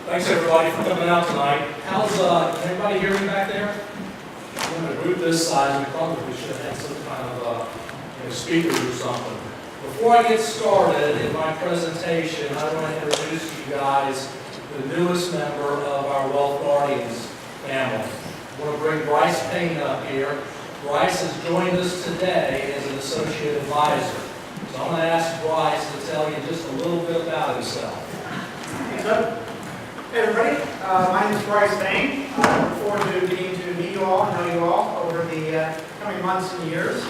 Thanks everybody for coming out tonight. How's, can everybody hear me back there? In a group this size, we probably should have had some kind of, speakers or something. Before I get started in my presentation, I want to introduce to you guys the newest member of our Wealth Guardians family. I want to bring Bryce Payne up here. Bryce has joined us today as an associate advisor. So I'm going to ask Bryce to tell you just a little bit about himself. Thanks, Doug. Hey everybody, my name is Bryce Payne. I look forward to getting to meet you all and know you all over the coming months and years.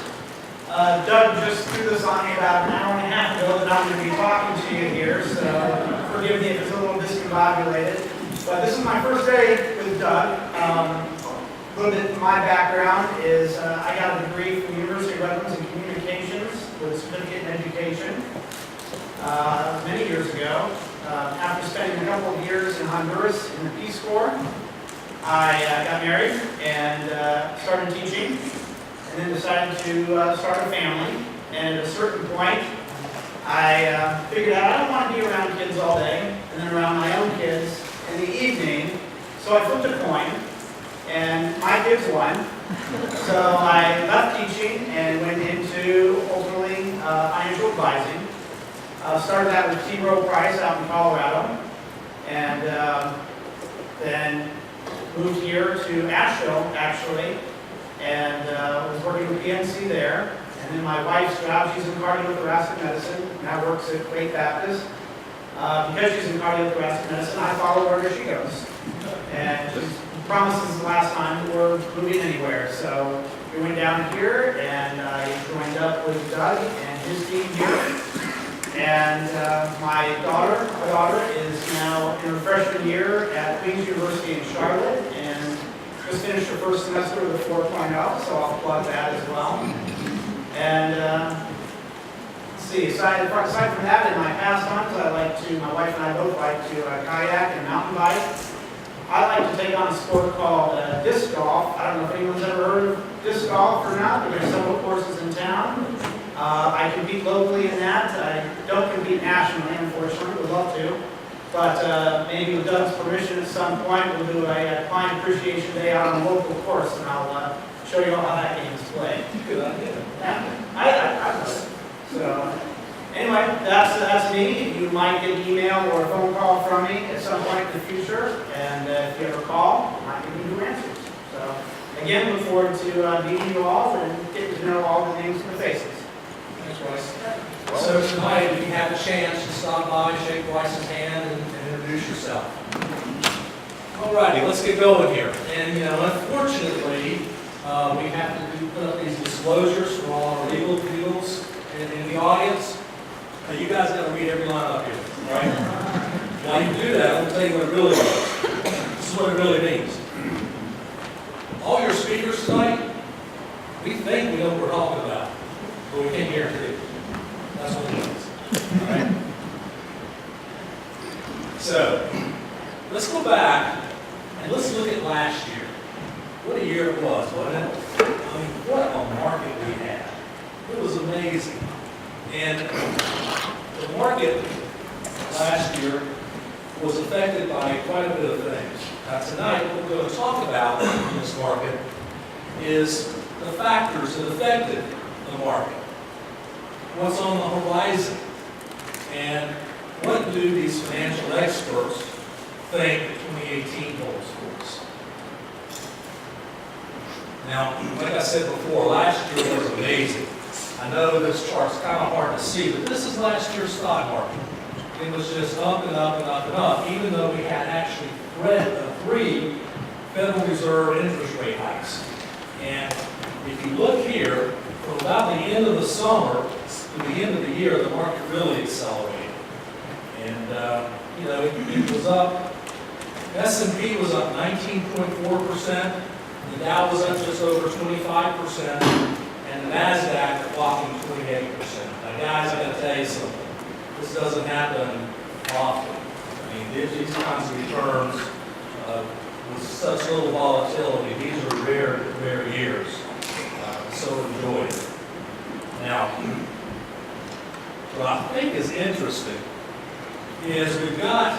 Doug just threw this on me about an hour and a half ago that I'm going to be talking to you here, so forgive me if it's a little discombobulated. But this is my first day with Doug. A little bit of my background is I got a degree from the University of Redlands in Communications with a certificate in education many years ago. After spending a couple of years in Honduras in the Peace Corps, I got married and started teaching, and then decided to start a family. And at a certain point, I figured out I don't want to be around kids all day, and then around my own kids in the evening. So I flipped a coin, and my kids won. So I left teaching and went into ultimately financial advising. Started out with T. Rowe Price out in Colorado, and then moved here to Asheville, actually, and was working with PNC there. And then my wife's job, she's in cardiothoracic medicine, now works at Wake Baptist. Because she's in cardiothoracic medicine, I follow wherever she goes. And she promises the last time that we're moving anywhere. So we went down here, and I joined up with Doug and his team here. And my daughter is now in her freshman year at Queen's University in Charlotte, and just finished her first semester with a 4.0, so I'll plug that as well. And let's see, aside from that, in my pastimes, my wife and I both like to kayak and mountain bike. I like to take on a sport called disc golf. I don't know if anyone's ever heard of disc golf or not, but there's several courses in town. I compete locally in that. I don't compete nationally, unfortunately, would love to. But maybe with Doug's permission at some point, we'll do a client appreciation day out on a local course, and I'll show you all how that game is played. Good idea. Yeah, I love it. So, anyway, that's me. You might get an email or a phone call from me at some point in the future, and if you ever call, I might give you answers. So, again, look forward to meeting you all and getting to know all the names and the faces. Thanks, Bryce. So tonight, if you have a chance to stop by, shake Bryce's hand, and introduce yourself. Alrighty, let's get going here. And unfortunately, we have to put up these disclosures for all our legal fields in the audience. Now, you guys got to read every line up here, right? While you do that, I'm going to tell you what it really means. This is what it really means. All your speakers tonight, we think we know what we're talking about, but we can't guarantee it. That's what it means. All right? So, let's go back and let's look at last year. What a year it was, wasn't it? I mean, what a market we had. It was amazing. And the market last year was affected by quite a bit of things. Now tonight, what we're going to talk about in this market is the factors that affected the market. What's on the horizon, and what do these financial experts think 2018 holds for us? Now, like I said before, last year was amazing. I know this chart's kind of hard to see, but this is last year's stock market. It was just up and up and up and up, even though we had actually 3 Federal Reserve interest rate hikes. And if you look here, from about the end of the summer to the end of the year, the market really accelerated. And, it was up, S&P was up 19.4%, the Dow was up just over 25%, and the NASDAQ walking 28%. Now guys, I gotta tell you something. This doesn't happen often. I mean, these kinds of returns with such little volatility, these are rare years. So enjoy it. Now, what I think is interesting is we've got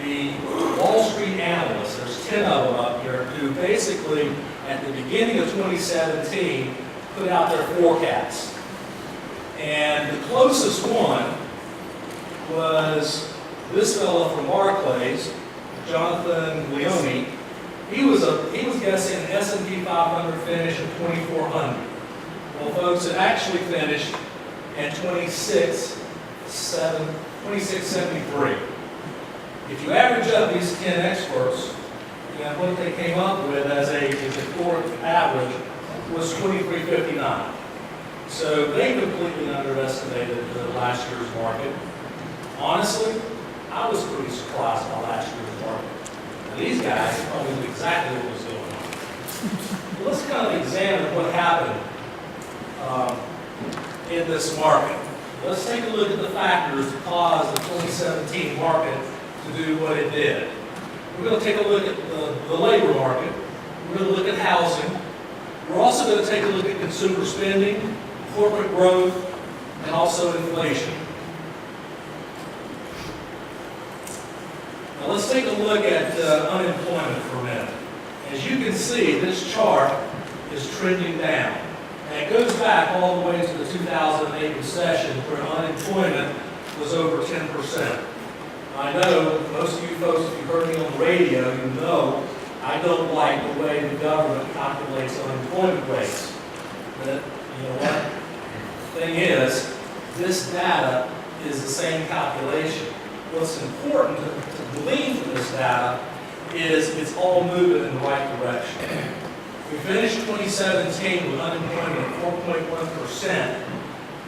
the Wall Street analysts, there's 10 of them up here, who basically, at the beginning of 2017, put out their forecasts. And the closest one was this fellow from Barclays, Jonathan Leone. He was guessing an S&P 500 finish of 2,400. Well, folks, it actually finished at 2673. If you average up these 10 experts, and what they came up with as a core average was 2359. So they completely underestimated the last year's market. Honestly, I was pretty surprised by last year's market. Now, these guys probably knew exactly what was going on. Well, let's kind of examine what happened in this market. Let's take a look at the factors that caused the 2017 market to do what it did. We're going to take a look at the labor market. We're going to look at housing. We're also going to take a look at consumer spending, corporate growth, and also inflation. Now let's take a look at unemployment for a minute. As you can see, this chart is trending down. And it goes back all the way to the 2008 recession where unemployment was over 10%. I know most of you folks, if you've heard me on the radio, you know I don't like the way the government calculates unemployment rates. But you know what? The thing is, this data is the same calculation. What's important to glean from this data is it's all moving in the right direction. We finished 2017 with unemployment at 4.1%,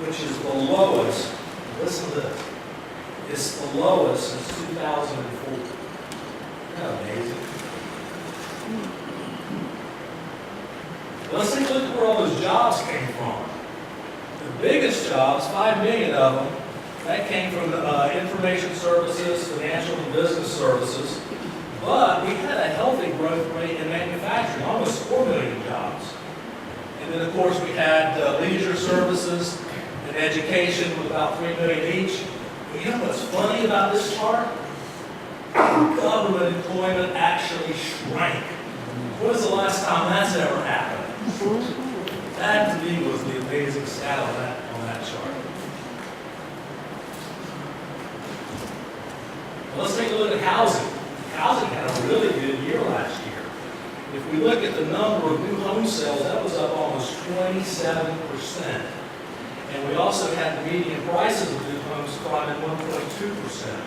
which is the lowest. Listen to this. It's the lowest since 2004. Isn't that amazing? Let's take a look at where all those jobs came from. The biggest jobs, 5 million of them, that came from information services, financial and business services. But we had a healthy growth rate in manufacturing, almost 4 million jobs. And then, of course, we had leisure services and education with about 3 million each. But you know what's funny about this chart? Government employment actually shrank. When was the last time that's ever happened? That, to me, was the amazing stat on that chart. Well, let's take a look at housing. Housing had a really good year last year. If we look at the number of new home sales, that was up almost 27%. And we also had the median prices of new homes climbing 1.2%.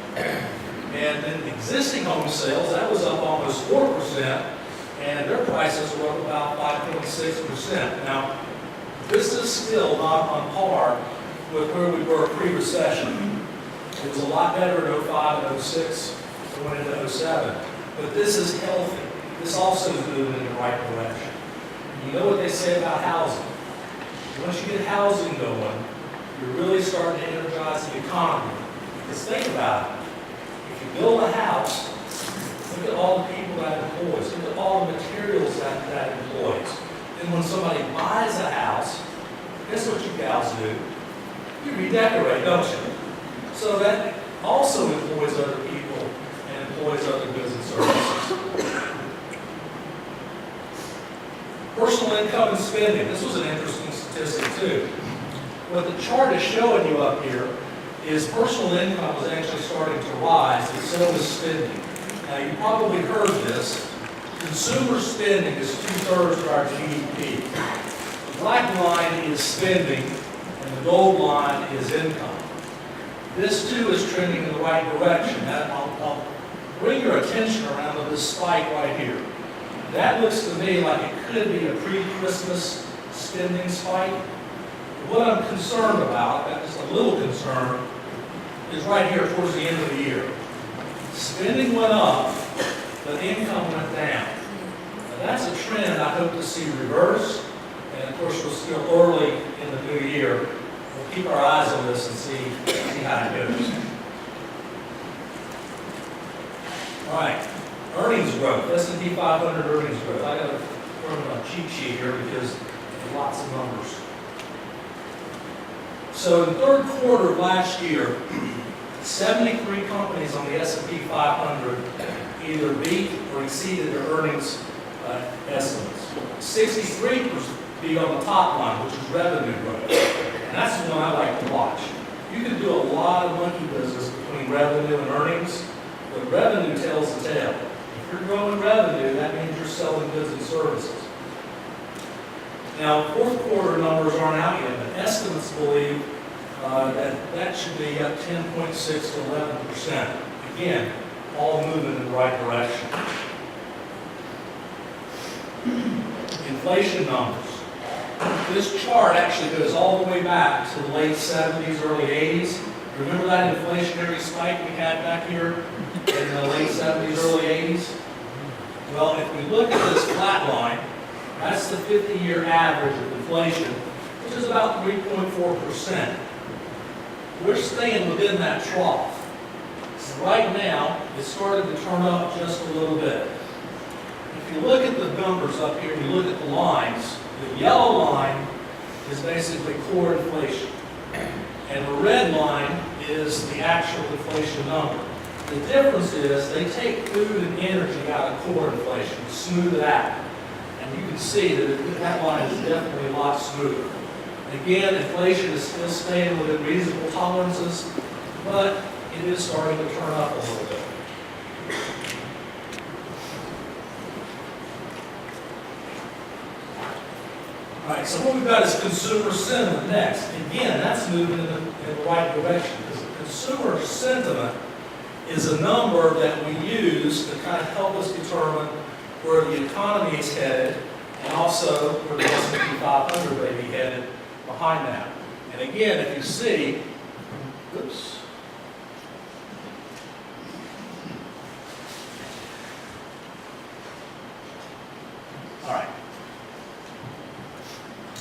And then existing home sales, that was up almost 4%, and their prices were up about 5.6%. Now, this is still not on par with where we were pre-recession. It was a lot better in 05 and 06. Going into 07. But this is healthy. This also is moving in the right direction. And you know what they say about housing? Once you get housing going, you're really starting to energize the economy. Because think about it. If you build a house, look at all the people that employs. Look at all the materials that employs. Then when somebody buys a house, guess what you gals do? You redecorate, don't you? So that also employs other people. Employs other goods and services. Personal income and spending. This was an interesting statistic too. What the chart is showing you up here is personal income was actually starting to rise, and so was spending. Now you probably heard this. Consumer spending is 2/3 of our GDP. The black line is spending, and the gold line is income. This too is trending in the right direction. I'll bring your attention around to this spike right here. That looks to me like it could be a pre-Christmas spending spike. What I'm concerned about, just a little concerned, is right here towards the end of the year. Spending went up, but income went down. Now that's a trend I hope to see reverse. And of course, we're still early in the new year. We'll keep our eyes on this and see how it goes. All right, earnings growth, S&P 500 earnings growth. I got to throw in a cheat sheet here because there's lots of numbers. So in the third quarter of last year, 73 companies on the S&P 500 either beat or exceeded their earnings estimates. 63 beat on the top line, which is revenue growth. And that's the one I like to watch. You can do a lot of monkey business between revenue and earnings, but revenue tells the tale. If you're growing revenue, that means you're selling goods and services. Now, fourth quarter numbers aren't out yet, but estimates believe that should be up 10.6 to 11%. Again, all moving in the right direction. Inflation numbers. This chart actually goes all the way back to the late 70s, early 80s. Remember that inflationary spike we had back here in the late 70s, early 80s? Well, if we look at this flat line, that's the 50-year average of inflation, which is about 3.4%. We're staying within that trough. Right now, it's starting to turn up just a little bit. If you look at the numbers up here, you look at the lines, the yellow line is basically core inflation. And the red line is the actual inflation number. The difference is they take food and energy out of core inflation, smooth it out. And you can see that that line is definitely a lot smoother. Again, inflation is still staying within reasonable tolerances, but it is starting to turn up a little bit. All right, so what we've got is consumer sentiment next. Again, that's moving in the right direction, because consumer sentiment is a number that we use to kind of help us determine where the economy is headed, and also where the S&P 500 may be headed behind that. And again, if you see, oops. All right.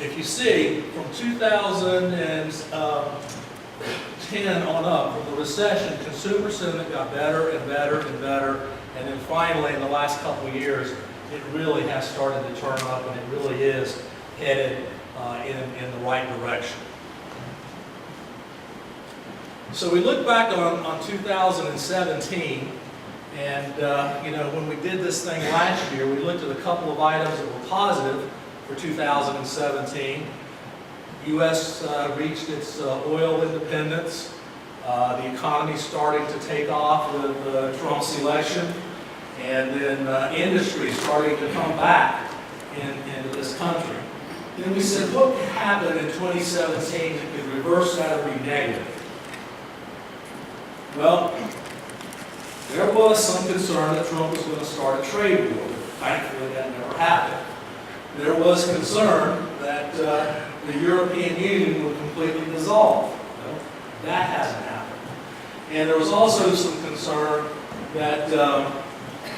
If you see, from 2010 on up, from the recession, consumer sentiment got better and better and better, and then finally, in the last couple of years, it really has started to turn up, and it really is headed in the right direction. So we look back on 2017, and when we did this thing last year, we looked at a couple of items that were positive for 2017. U.S. reached its oil independence. The economy starting to take off with Trump's election, and then industry starting to come back into this country. Then we said, what could happen in 2017 that could reverse that or be negative? Well, there was some concern that Trump was going to start a trade war. Thankfully, that never happened. There was concern that the European Union would completely dissolve. Well, that hasn't happened. And there was also some concern that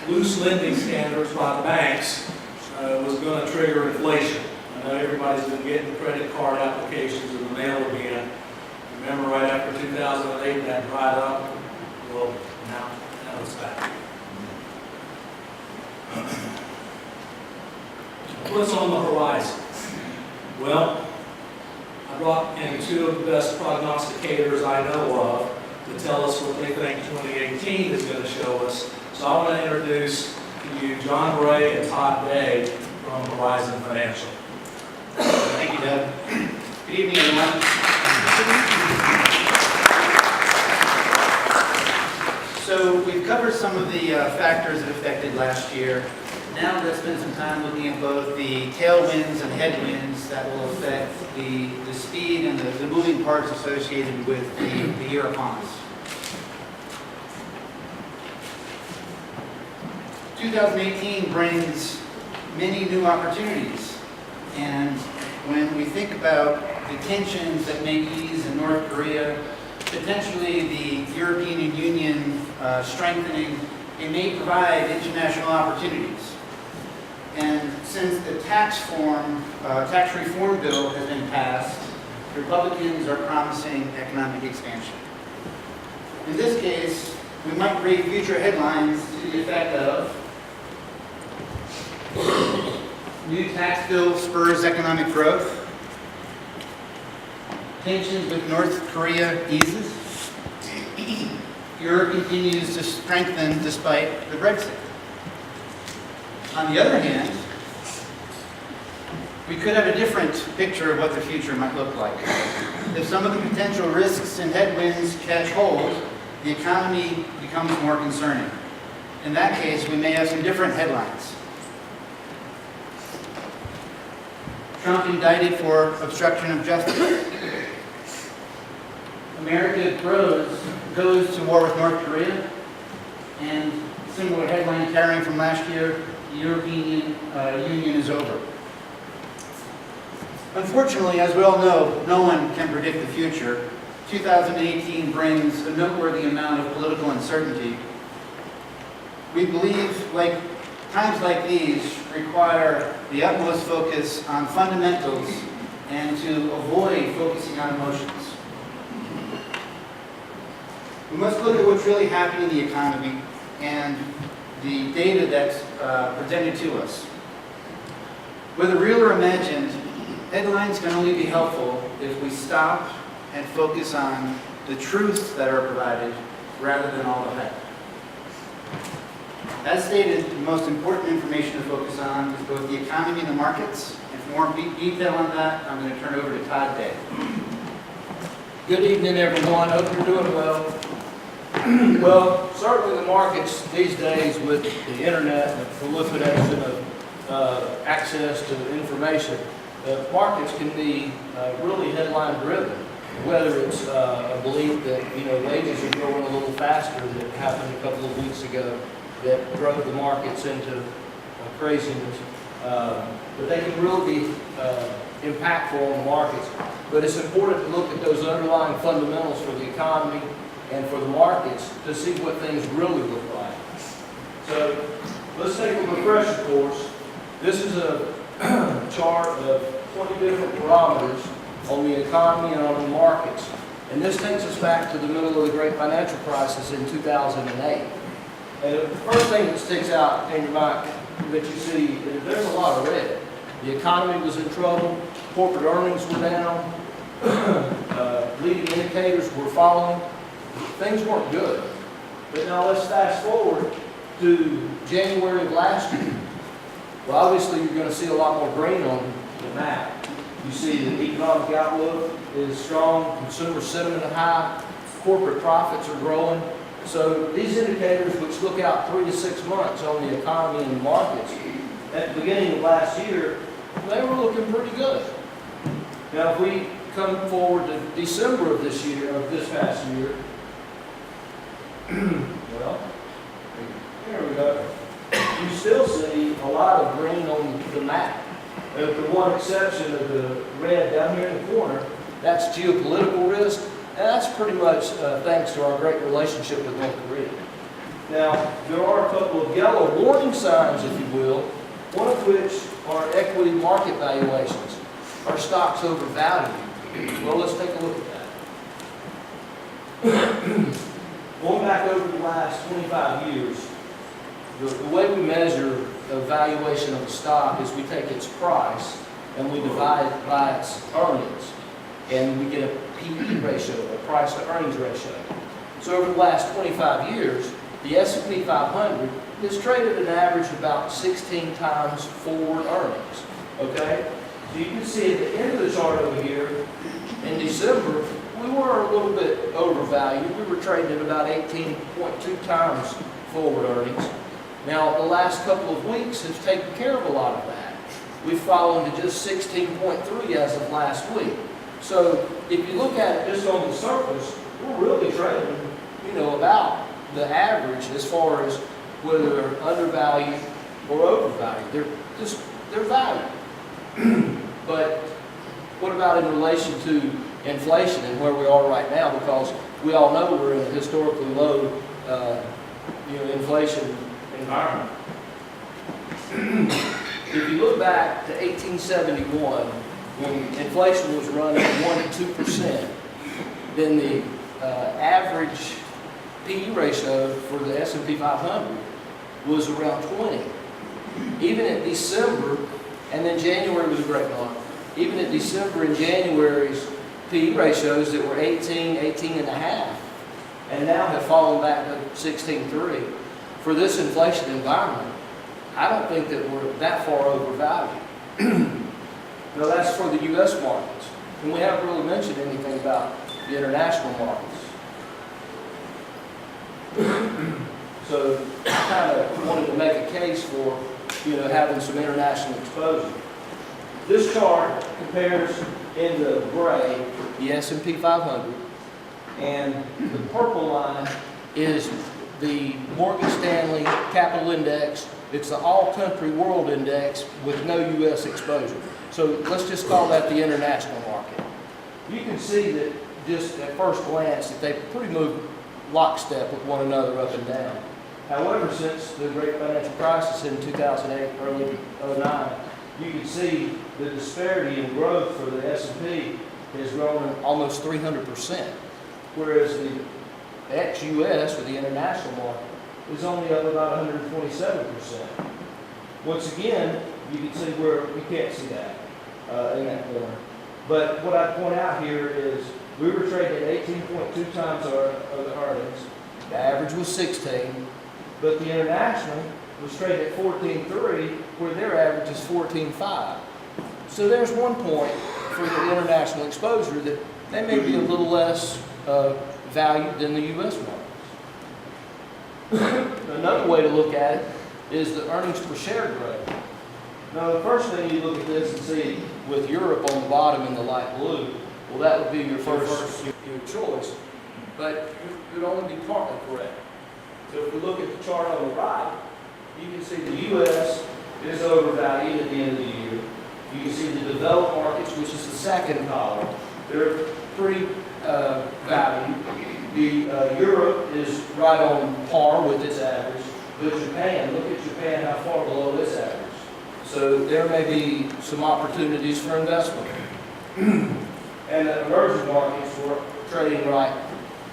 loose lending standards by the banks was going to trigger inflation. I know everybody's been getting credit card applications in the mail again. Remember right after 2008 that dried up? Well, now it's back. What's on the horizon? Well, I brought in two of the best prognosticators I know of to tell us what they think 2018 is going to show us. So I want to introduce to you John Bray and Todd Day from Horizon Financial. Thank you, Doug. Good evening, everyone. So we've covered some of the factors that affected last year. Now let's spend some time looking at both the tailwinds and headwinds that will affect the speed and the moving parts associated with the year upon us. 2018 brings many new opportunities, and when we think about the tensions that may ease in North Korea, potentially the European Union strengthening, it may provide international opportunities. And since the tax reform bill has been passed, Republicans are promising economic expansion. In this case, we might read future headlines to the effect of new tax bill spurs economic growth, tensions with North Korea eases, Europe continues to strengthen despite the Brexit. On the other hand, we could have a different picture of what the future might look like. If some of the potential risks and headwinds catch hold, the economy becomes more concerning. In that case, we may have some different headlines. Trump indicted for obstruction of justice. America goes to war with North Korea. And similar headline carrying from last year, the European Union is over. Unfortunately, as we all know, no one can predict the future. 2018 brings a noteworthy amount of political uncertainty. We believe times like these require the utmost focus on fundamentals and to avoid focusing on emotions. We must look at what's really happening in the economy and the data that's presented to us. Whether real or imagined, headlines can only be helpful if we stop and focus on the truths that are provided rather than all the hype. As stated, the most important information to focus on is both the economy and the markets. And for more detail on that, I'm going to turn it over to Todd Day. Good evening, everyone. Hope you're doing well. Well, certainly the markets these days with the internet and the proliferation of access to information, the markets can be really headline driven. Whether it's a belief that wages are growing a little faster than happened a couple of weeks ago, that drove the markets into craziness. But they can really be impactful on the markets. But it's important to look at those underlying fundamentals for the economy and for the markets to see what things really look like. So let's take a refresher course. This is a chart of 20 different parameters on the economy and on the markets. And this takes us back to the middle of the great financial crisis in 2008. And the first thing that sticks out in your mind that you see is there's a lot of red. The economy was in trouble, corporate earnings were down, leading indicators were falling, things weren't good. But now let's fast forward to January of last year. Well, obviously you're going to see a lot more green on the map. You see the economic outlook is strong, consumer sentiment is high, corporate profits are growing. So these indicators, which look out 3 to 6 months on the economy and the markets, at the beginning of last year, they were looking pretty good. Now, if we come forward to December of this year, of this past year, well, here we go. You still see a lot of green on the map. With the one exception of the red down here in the corner, that's geopolitical risk. And that's pretty much thanks to our great relationship with North Korea. Now, there are a couple of yellow warning signs, if you will, one of which are equity market valuations. Are stocks overvalued? Well, let's take a look at that. Going back over the last 25 years, the way we measure the valuation of a stock is we take its price and we divide it by its earnings. And we get a PE ratio, a price to earnings ratio. So over the last 25 years, the S&P 500 has traded an average of about 16 times forward earnings. Okay? So you can see at the end of the chart over here, in December, we were a little bit overvalued. We were trading at about 18.2 times forward earnings. Now, the last couple of weeks have taken care of a lot of that. We've fallen to just 16.3 as of last week. So if you look at it just on the surface, we're really trading, about the average as far as whether they're undervalued or overvalued. They're valued. But what about in relation to inflation and where we are right now? Because we all know we're in a historically low, inflation environment. If you look back to 1871, when inflation was running 1 to 2%, then the average PE ratio for the S&P 500 was around 20. Even at December, and then January was a great month, even at December and January's PE ratios that were 18 and a half, and now have fallen back to 16.3. For this inflation environment, I don't think that we're that far overvalued. Now that's for the U.S. markets, and we haven't really mentioned anything about the international markets. So I kind of wanted to make a case for, having some international exposure. This chart compares in the gray the S&P 500, and the purple line is the Morgan Stanley Capital Index. It's the all-country world index with no U.S. exposure. So let's just call that the international market. You can see that just at first glance that they pretty move lockstep with one another up and down. However, since the great financial crisis in 2008, early 2009, you can see the disparity in growth for the S&P has grown almost 300%, whereas the ex-US, or the international market, is only up about 127%. Once again, you can see where we can't see that in that corner. But what I point out here is we were trading at 18.2 times our earnings. The average was 16, but the international was trading at 14.3, where their average is 14.5. So there's one point for the international exposure that they may be a little less valued than the U.S. markets. Another way to look at it is the earnings per share growth. Now, the first thing you look at this and see with Europe on the bottom in the light blue, well, that would be your first your choice, but it would only be partly correct. So if we look at the chart on the right, you can see the U.S. is overvalued at the end of the year. You can see the developed markets, which is the second column. They're pretty valued. Europe is right on par with its average, but Japan, look at Japan, how far below its average. So there may be some opportunities for investment. And the emerging markets were trading right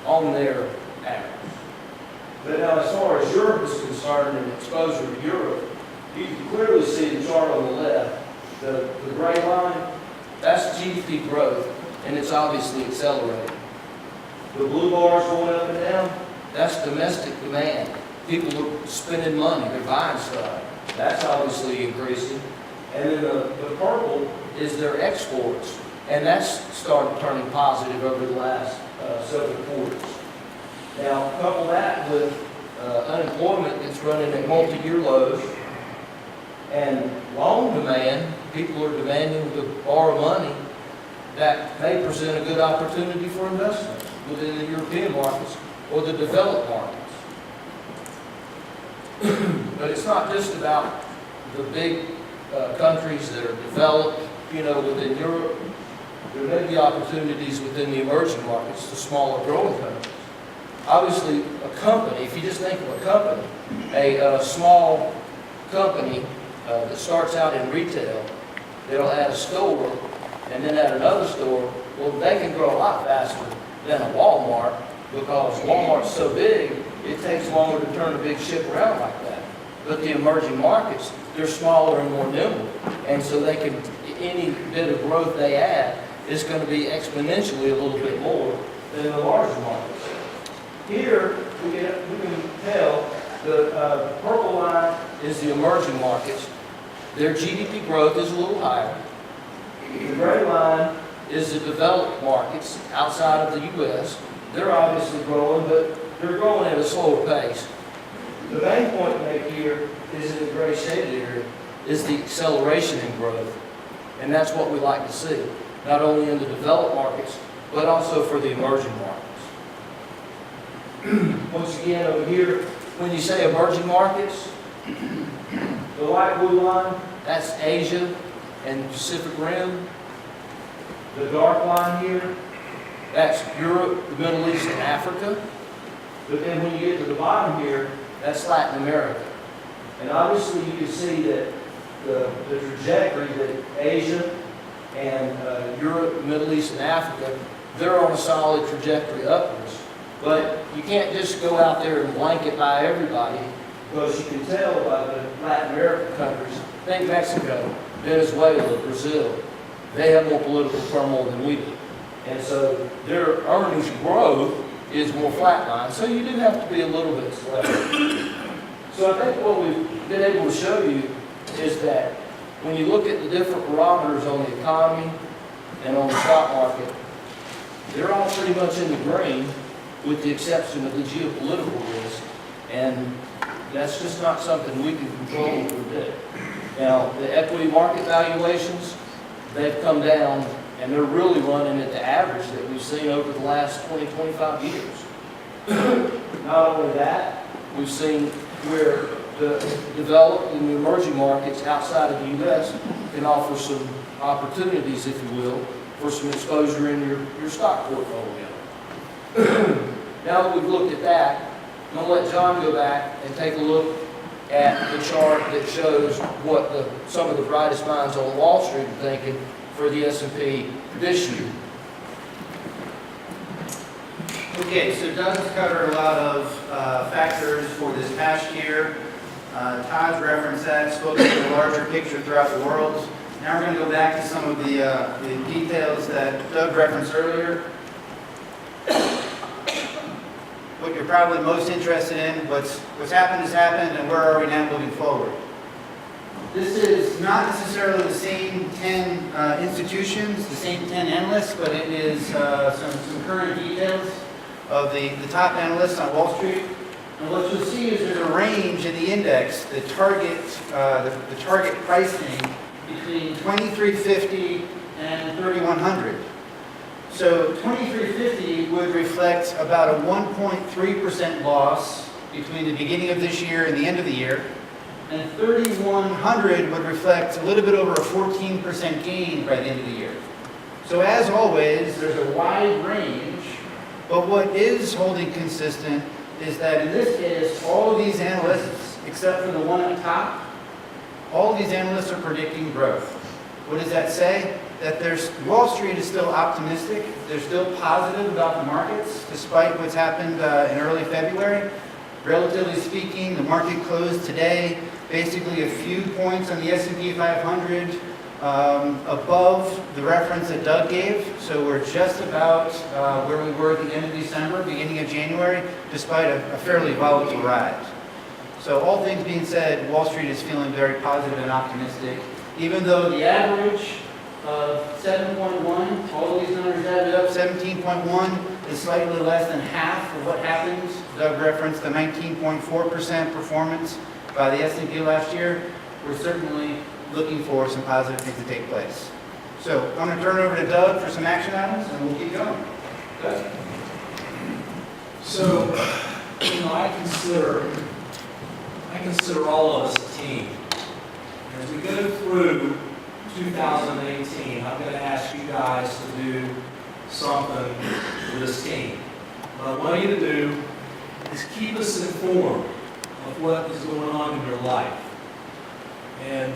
on their average. But now as far as Europe is concerned and exposure to Europe, you can clearly see the chart on the left. The gray line, that's GDP growth, and it's obviously accelerating. The blue bars going up and down, that's domestic demand. People are spending money, they're buying stuff. That's obviously increasing. And then the purple is their exports, and that's started turning positive over the last several quarters. Now, couple that with unemployment that's running at multi-year lows, and loan demand, people are demanding to borrow money, that may present a good opportunity for investment within the European markets or the developed markets. But it's not just about the big countries that are developed, within Europe. There may be opportunities within the emerging markets, the smaller growing countries. Obviously, a company, if you just think of a company, a small company that starts out in retail, they'll add a store and then add another store, well, they can grow a lot faster than a Walmart because Walmart's so big, it takes longer to turn a big ship around like that. But the emerging markets, they're smaller and more nimble, and so they can, any bit of growth they add is going to be exponentially a little bit more than the larger markets. Here, we can tell the purple line is the emerging markets. Their GDP growth is a little higher. The gray line is the developed markets outside of the U.S. They're obviously growing, but they're growing at a slower pace. The main point to make here is in the gray shaded area is the acceleration in growth. And that's what we like to see, not only in the developed markets, but also for the emerging markets. Once again, over here, when you say emerging markets, the light blue line, that's Asia and Pacific Rim. The dark line here, that's Europe, the Middle East, and Africa. But then when you get to the bottom here, that's Latin America. And obviously you can see that the trajectory that Asia and Europe, Middle East, and Africa, they're on a solid trajectory upwards. But you can't just go out there and blanket by everybody, because you can tell by the Latin American countries, think Mexico, Venezuela, Brazil, they have more political turmoil than we do. And so their earnings growth is more flatline, so you do have to be a little bit selective. So I think what we've been able to show you is that when you look at the different barometers on the economy and on the stock market, they're all pretty much in the green with the exception of the geopolitical risk, and that's just not something we can control or predict. Now, the equity market valuations, they've come down and they're really running at the average that we've seen over the last 20, 25 years. Not only that, we've seen where the developed and the emerging markets outside of the U.S. can offer some opportunities, if you will, for some exposure in your stock portfolio. Now that we've looked at that, I'm going to let John go back and take a look at the chart that shows what some of the brightest minds on Wall Street are thinking for the S&P this year. Okay, so Doug has covered a lot of factors for this past year. Todd's referenced that, spoken to the larger picture throughout the world. Now we're going to go back to some of the details that Doug referenced earlier. What you're probably most interested in, what's happened has happened, and where are we now moving forward? This is not necessarily the same 10 institutions, the same 10 analysts, but it is some current details of the top analysts on Wall Street. And what you'll see is there's a range in the index, the target pricing between 2350 and 3100. So 2350 would reflect about a 1.3% loss between the beginning of this year and the end of the year. And 3100 would reflect a little bit over a 14% gain by the end of the year. So as always, there's a wide range, but what is holding consistent is that in this case, all of these analysts, except for the one on top, all of these analysts are predicting growth. What does that say? That Wall Street is still optimistic. They're still positive about the markets, despite what's happened in early February. Relatively speaking, the market closed today basically a few points on the S&P 500 above the reference that Doug gave. So we're just about where we were at the end of December, beginning of January, despite a fairly volatile ride. So all things being said, Wall Street is feeling very positive and optimistic, even though the average of 7.1, all of these numbers added up, 17.1 is slightly less than half of what happened. Doug referenced the 19.4% performance by the S&P last year. We're certainly looking for some positive things to take place. So I'm going to turn it over to Doug for some action items, and we'll keep going. Doug? So, I consider all of us a team. As we go through 2018, I'm going to ask you guys to do something with this team. What I want you to do is keep us informed of what is going on in your life. And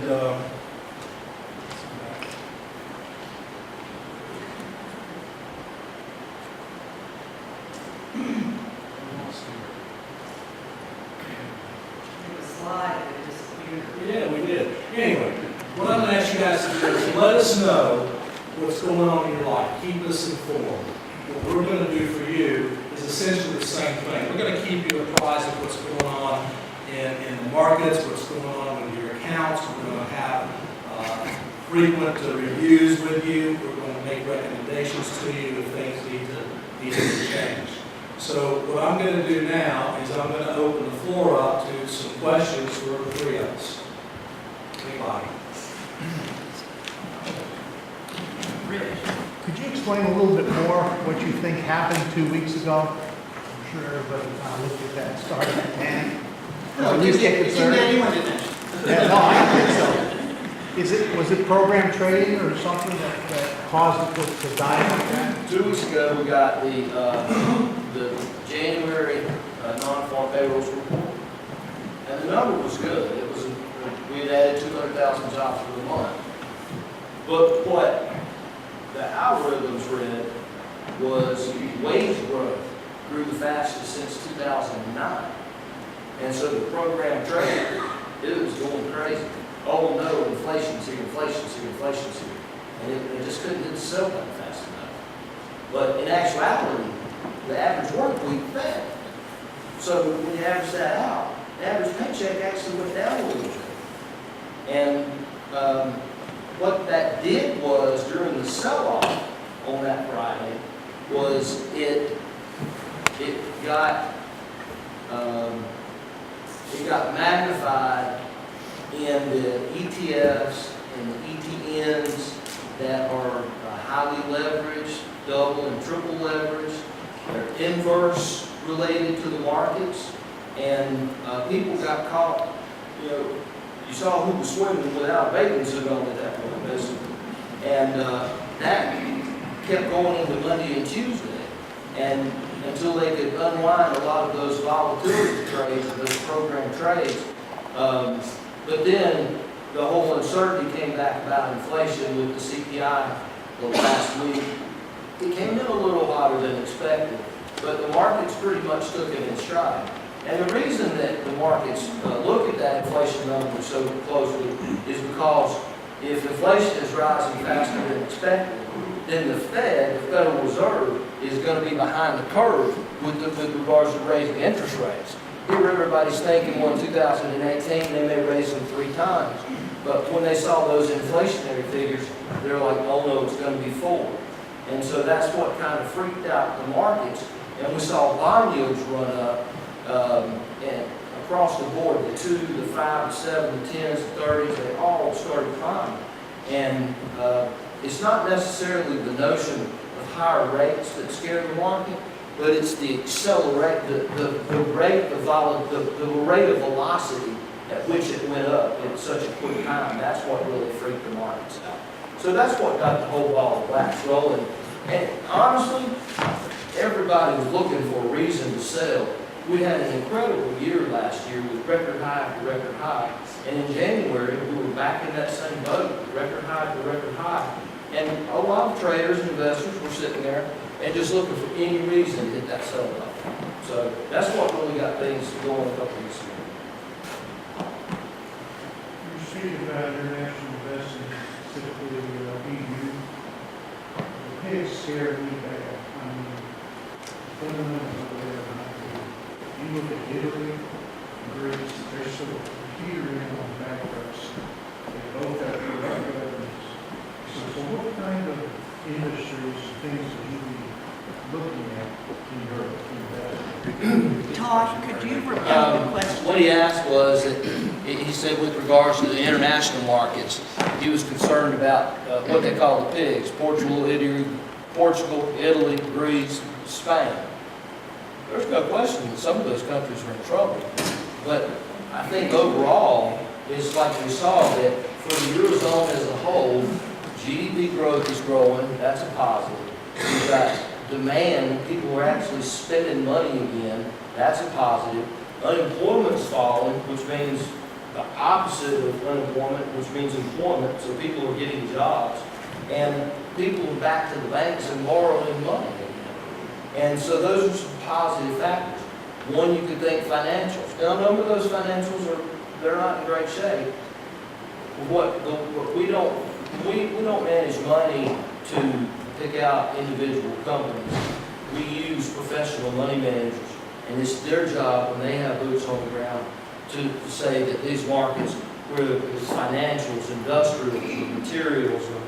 yeah, we did. Anyway, what I'm going to ask you guys to do is let us know what's going on in your life. Keep us informed. What we're going to do for you is essentially the same thing. We're going to keep you apprised of what's going on in the markets, what's going on with your accounts. We're going to have frequent reviews with you. We're going to make recommendations to you if things need to change. So what I'm going to do now is I'm going to open the floor up to some questions for the three of us. Anybody? Could you explain a little bit more what you think happened 2 weeks ago? I'm sure everybody kind of looked at that, started at 10. No, you didn't anyone did that. Yeah, no, I don't think so. Was it program trading or something that caused it to die like that? 2 weeks ago, we got the January non-farm payrolls report, and the number was good. We had added 200,000 jobs for the month. But what the algorithms read was wage growth grew the fastest since 2009, and so the program trade, it was going crazy. Oh no, inflation's here, inflation's here, inflation's here. And it just couldn't get the sell down fast enough. But in actuality, the average work week fell. So when you average that out, the average paycheck actually went down a little bit. And what that did was, during the sell-off on that Friday, was it got magnified in the ETFs and the ETNs that are highly leveraged, double and triple leveraged. They're inverse related to the markets, and people got caught. You saw who was swimming without a bathing suit on at that point, basically, and that kept going into Monday and Tuesday, and until they could unwind a lot of those volatility trades, those program trades. But then the whole uncertainty came back about inflation with the CPI the last week. It came in a little hotter than expected, but the markets pretty much took it in stride. And the reason that the markets look at that inflation number so closely is because if inflation is rising faster than expected, then the Fed, the Federal Reserve, is going to be behind the curve with regards to raising interest rates. Here everybody's thinking, well, in 2018 they may raise them 3 times. But when they saw those inflationary figures, they're like, oh no, it's going to be 4. And so that's what kind of freaked out the markets. And we saw bond yields run up and across the board, the 2, the 5, the 7, the 10s, the 30s, they all started climbing. And it's not necessarily the notion of higher rates that scare the market, but it's the the rate of velocity at which it went up in such a quick time. That's what really freaked the markets out. So that's what got the whole ball of wax rolling. And honestly, everybody was looking for a reason to sell. We had an incredible year last year with record high after record high. And in January, we were back in that same boat, record high after record high. And a lot of traders and investors were sitting there and just looking for any reason to hit that sell-off. So that's what really got things going a couple weeks ago. You speak about international investing, specifically EU. The pigs scare me bad. I mean, fundamentals are there. You look at Italy, Greece, they're sort of teetering on bankruptcy. They both have direct revenues. So what kind of industries, things that you be looking at in Europe? Todd, could you repeat the question? What he asked was, that he said with regards to the international markets, he was concerned about what they call the pigs, Portugal, Italy, Greece, Spain. There's no question that some of those countries are in trouble. But I think overall, it's like we saw that for the Eurozone as a whole, GDP growth is growing, that's a positive. We've got demand, people are actually spending money again, that's a positive. Unemployment's falling, which means the opposite of unemployment, which means employment, so people are getting jobs. And people are back to the banks and borrowing money again. And so those are some positive factors. One, you could think financials. Now, a number of those financials they're not in great shape. We don't manage money to pick out individual companies. We use professional money managers, and it's their job when they have boots on the ground to say that these markets, whether it's financials, industrials, materials, or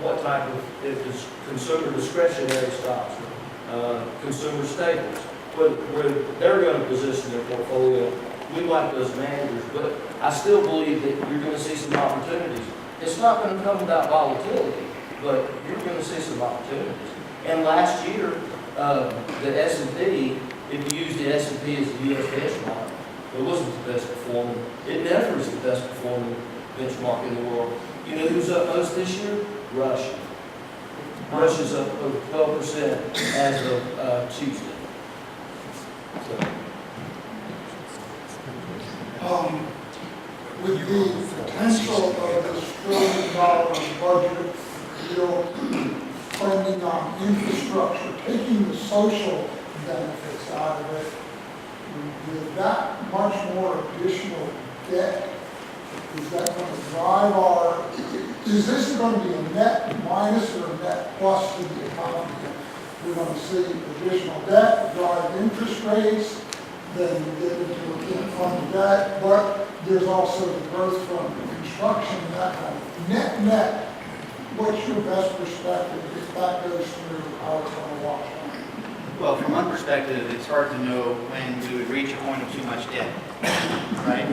what type of if it's consumer discretionary stocks, consumer staples, where they're going to position their portfolio. We like those managers, but I still believe that you're going to see some opportunities. It's not going to come without volatility, but you're going to see some opportunities. And last year, the S&P, if you use the S&P as the U.S. benchmark, it wasn't the best performing. It never is the best performing benchmark in the world. You know who's up most this year? Russia. Russia's up over 12% as of Tuesday. So. With the potential of this $1 trillion budget deal spending on infrastructure, taking the social benefits out of it, with that much more additional debt, is that going to drive is this going to be a net minus or a net plus to the economy? we're going to see additional debt, drive interest rates, then you get into a can't fund debt, but there's also the growth from construction and that kind of net, what's your best perspective if that goes through, how it's going to wash out? Well, from one perspective, it's hard to know when we would reach a point of too much debt, right?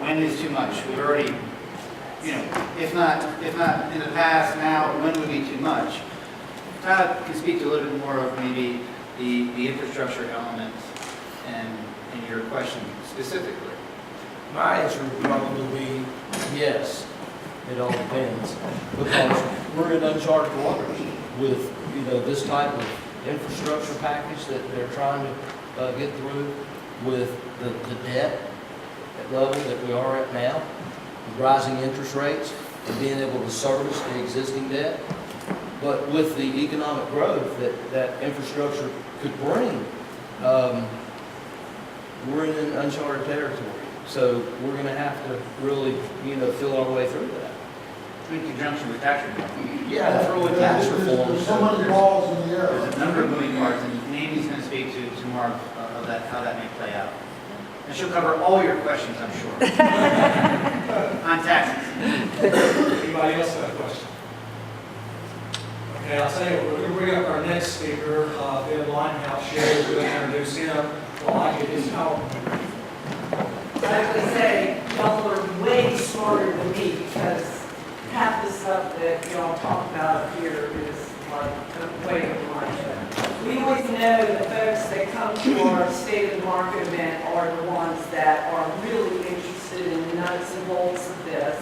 When is too much? We've already, if not in the past, now, when would be too much? Todd can speak to a little bit more of maybe the infrastructure element and your question specifically. My answer would probably be yes. It all depends. Because we're in uncharted waters with, this type of infrastructure package that they're trying to get through, with the debt level that we are at now, rising interest rates, and being able to service the existing debt. But with the economic growth that infrastructure could bring, we're in uncharted territory. So we're going to have to really, feel our way through that. In conjunction with tax reform. Yeah, throw in tax reform. There's so many balls in the air. There's a number of moving parts, and Amy's going to speak to more of that, how that may play out. And she'll cover all your questions, I'm sure. On taxes. Anybody else have a question? Okay, I'll tell you, we're going to bring up our next speaker, Ben Limehouse. Sherry's going to introduce him. Well, I get his PowerPoint. I would say y'all are way smarter than me because half the stuff that y'all talk about up here is like way over my head. We always know the folks that come to our State of the Market event are the ones that are really interested in the nuts and bolts of this.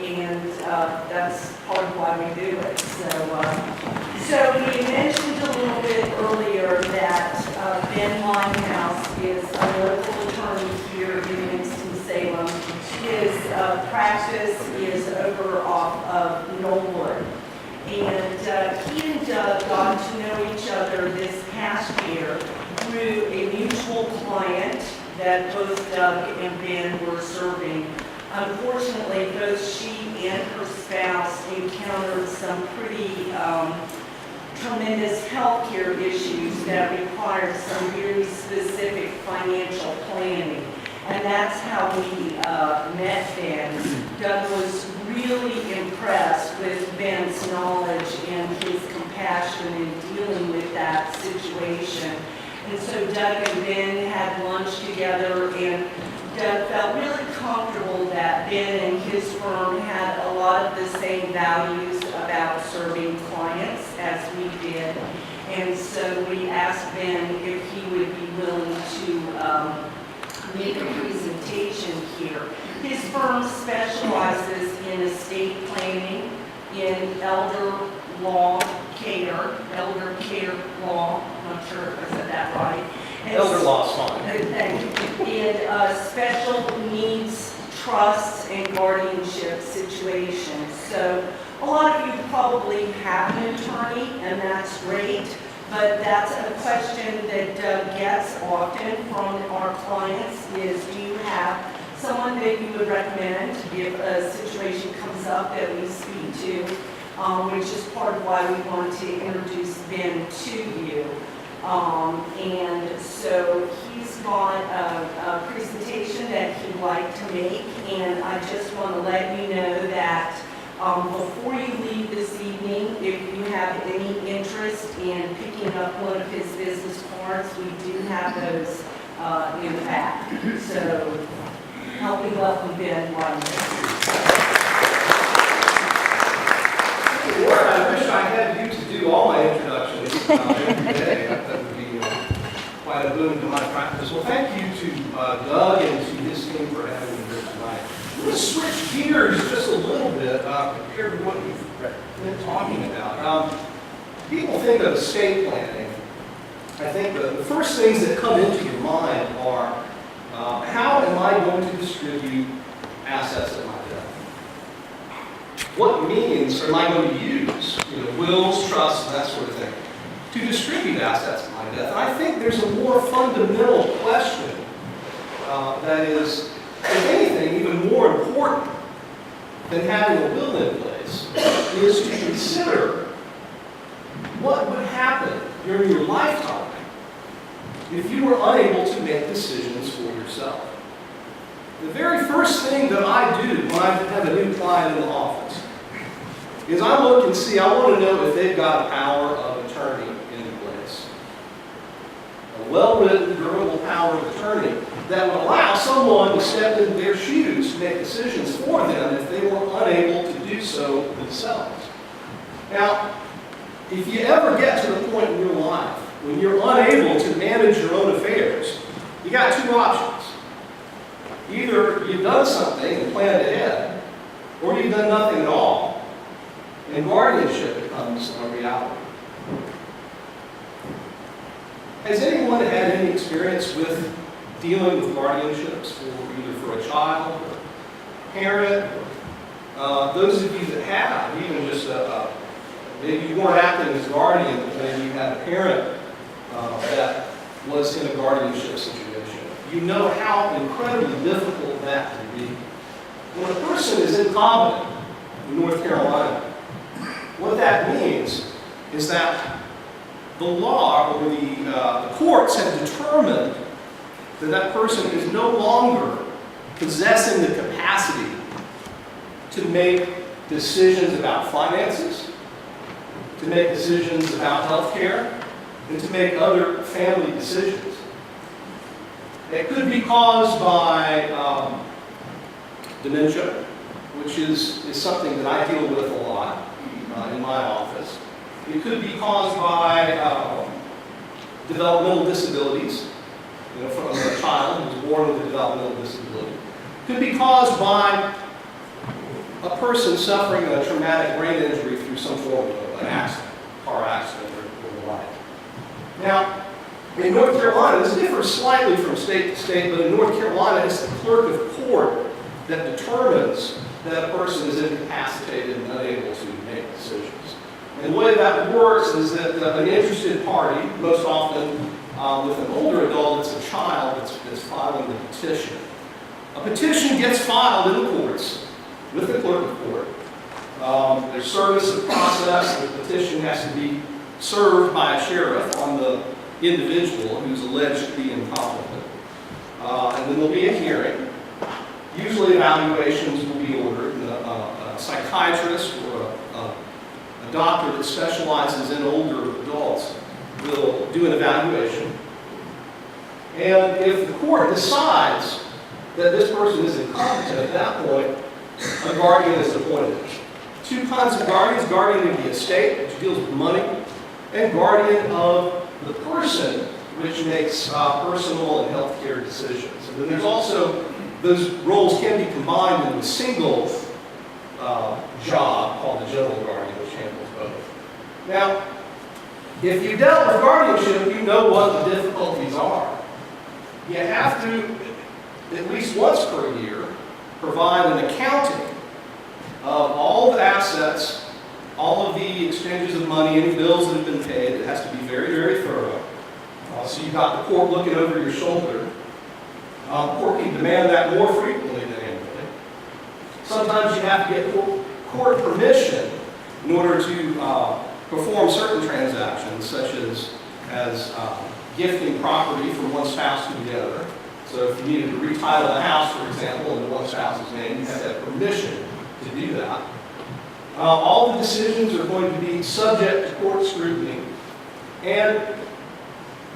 And that's part of why we do it. So we mentioned a little bit earlier that Ben Limehouse is a local attorney here in Winston-Salem. His practice is over off of Knollwood. And he and Doug got to know each other this past year through a mutual client that both Doug and Ben were serving. Unfortunately, both she and her spouse encountered some pretty tremendous health care issues that required some very specific financial planning. And that's how we met Ben. Doug was really impressed with Ben's knowledge and his compassion in dealing with that situation. And so Doug and Ben had lunch together, and Doug felt really comfortable that Ben and his firm had a lot of the same values about serving clients as we did. And so we asked Ben if he would be willing to make a presentation here. His firm specializes in estate planning, in elder care law, I'm not sure if I said that right. Elder law's fine. And special needs trusts and guardianship situations. So a lot of you probably have an attorney, and that's great, but that's a question that gets often from our clients is, do you have someone that you would recommend if a situation comes up that we speak to, which is part of why we want to introduce Ben to you. And so he's got a presentation that he'd like to make, and I just want to let you know that before you leave this evening, if you have any interest in picking up one of his business cards, we do have those in the back. So help me welcome Ben Limehouse. I wish I had you to do all my introductions every day. That would be quite a boon to my practice. Well, thank you to Doug and to his team for having me here tonight. I'm going to switch gears just a little bit compared to what we've been talking about. People think of estate planning. I think the first things that come into your mind are, how am I going to distribute assets at my death? What means am I going to use, wills, trusts, that sort of thing, to distribute assets at my death? And I think there's a more fundamental question that is, if anything, even more important than having a will in place, is to consider what would happen during your lifetime if you were unable to make decisions for yourself. The very first thing that I do when I have a new client in the office is I look and see, I want to know if they've got a power of attorney in place. A well-written, durable power of attorney that would allow someone to step into their shoes to make decisions for them if they were unable to do so themselves. Now, if you ever get to the point in your life when you're unable to manage your own affairs, you got two options. Either you've done something and planned ahead, or you've done nothing at all, and guardianship becomes a reality. Has anyone had any experience with dealing with guardianships, either for a child or a parent? Those of you that have, even just maybe you weren't acting as guardian, but maybe you had a parent that was in a guardianship situation. You know how incredibly difficult that can be. When a person is incompetent in North Carolina, what that means is that the law or the courts have determined that that person is no longer possessing the capacity to make decisions about finances, to make decisions about health care, and to make other family decisions. It could be caused by dementia, which is something that I deal with a lot in my office. It could be caused by developmental disabilities, from a child who was born with a developmental disability. It could be caused by a person suffering a traumatic brain injury through some form of an accident, car accident or the like. Now, in North Carolina, this differs slightly from state to state, but in North Carolina, it's the clerk of court that determines that a person is incapacitated and unable to make decisions. And the way that works is that an interested party, most often with an older adult, it's a child that's filing the petition. A petition gets filed in the courts with the clerk of court. There's service of process. The petition has to be served by a sheriff on the individual who's alleged to be incompetent. And then there'll be a hearing. Usually evaluations will be ordered. A psychiatrist or a doctor that specializes in older adults will do an evaluation. And if the court decides that this person is incompetent at that point, a guardian is appointed. Two kinds of guardians: guardian of the estate, which deals with money, and guardian of the person, which makes personal and health care decisions. And then there's also, those roles can be combined into a single job called the general guardian, which handles both. Now, if you dealt with guardianship, you know what the difficulties are. You have to, at least once per year, provide an accounting of all the assets, all of the exchanges of money, any bills that have been paid. It has to be very, very thorough. So you've got the court looking over your shoulder. The court can demand that more frequently than annually. Sometimes you have to get court permission in order to perform certain transactions, such as gifting property from one spouse to the other. So if you needed to retitle a house, for example, in one spouse's name, you have to have permission to do that. All the decisions are going to be subject to court scrutiny. And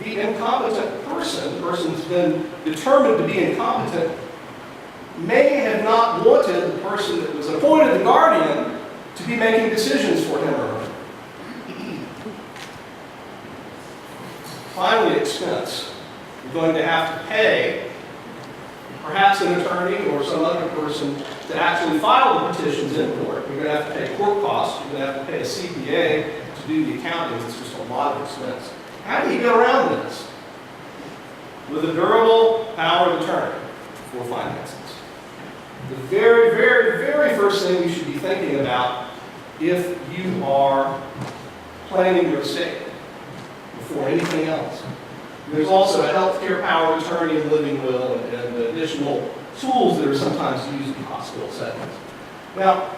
the incompetent person, the person who's been determined to be incompetent, may have not wanted the person that was appointed the guardian to be making decisions for him or her. Finally, expense. You're going to have to pay perhaps an attorney or some other person to actually file the petitions in court. You're going to have to pay court costs. You're going to have to pay a CPA to do the accounting. It's just a lot of expense. How do you get around this? With a durable power of attorney for finances. The very, very, very first thing you should be thinking about if you are planning your estate before anything else. There's also a healthcare power of attorney and living will and additional tools that are sometimes used in hospital settings. Now,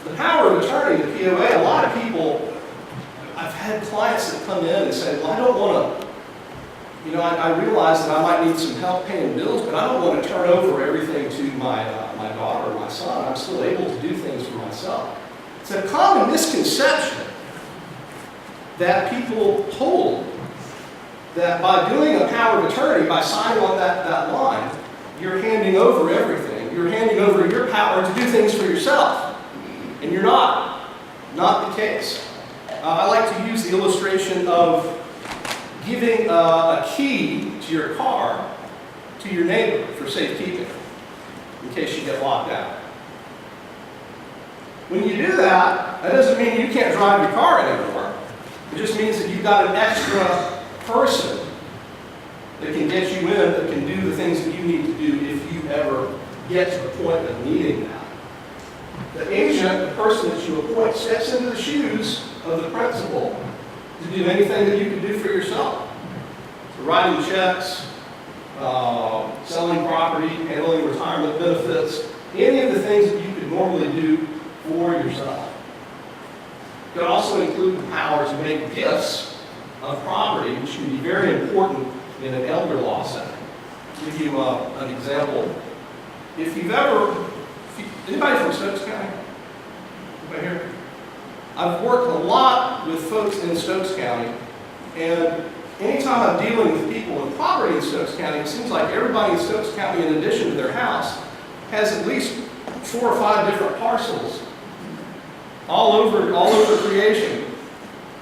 the power of attorney, the POA, a lot of people I've had clients that come in and say, well, I don't want to, you know, I realize that I might need some help paying bills, but I don't want to turn over everything to my daughter or my son. I'm still able to do things for myself. It's a common misconception that people hold that by doing a power of attorney, by signing on that line, you're handing over everything. You're handing over your power to do things for yourself. And you're not. Not the case. I like to use the illustration of giving a key to your car to your neighbor for safekeeping, in case you get locked out. When you do that, that doesn't mean you can't drive your car anymore. It just means that you've got an extra person that can get you in, that can do the things that you need to do if you ever get to the point of needing that. The agent, the person that you appoint, steps into the shoes of the principal to do anything that you can do for yourself. So writing checks, selling property, handling retirement benefits, any of the things that you could normally do for yourself. It could also include the power to make gifts of property, which can be very important in an elder law setting. To give you an example, if you've ever, anybody from Stokes County? Anybody here? I've worked a lot with folks in Stokes County, and anytime I'm dealing with people with property in Stokes County, it seems like everybody in Stokes County, in addition to their house, has at least 4 or 5 different parcels all over creation.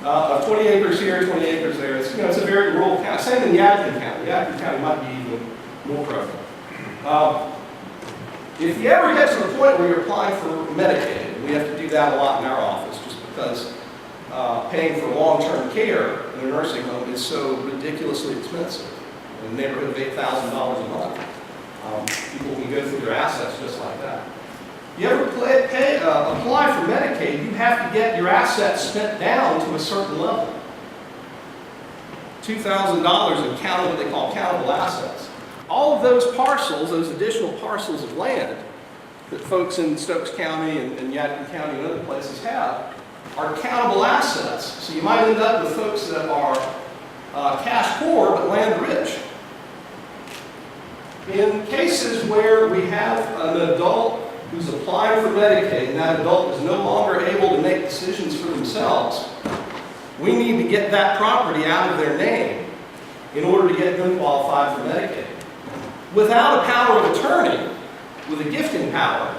20 acres here, 20 acres there. It's, you know, it's a very rural county. Same in Yadkin County. Yadkin County might be even more prevalent. If you ever get to the point where you're applying for Medicaid, we have to do that a lot in our office just because paying for long-term care in a nursing home is so ridiculously expensive, in the neighborhood of $8,000 a month. People can go through their assets just like that. You ever apply for Medicaid, you have to get your assets spent down to a certain level. $2,000 in countable, what they call countable assets. All of those parcels, those additional parcels of land that folks in Stokes County and Yadkin County and other places have, are countable assets. So you might end up with folks that are cash poor but land rich. In cases where we have an adult who's applying for Medicaid and that adult is no longer able to make decisions for themselves, we need to get that property out of their name in order to get them qualified for Medicaid. Without a power of attorney, with a gifting power,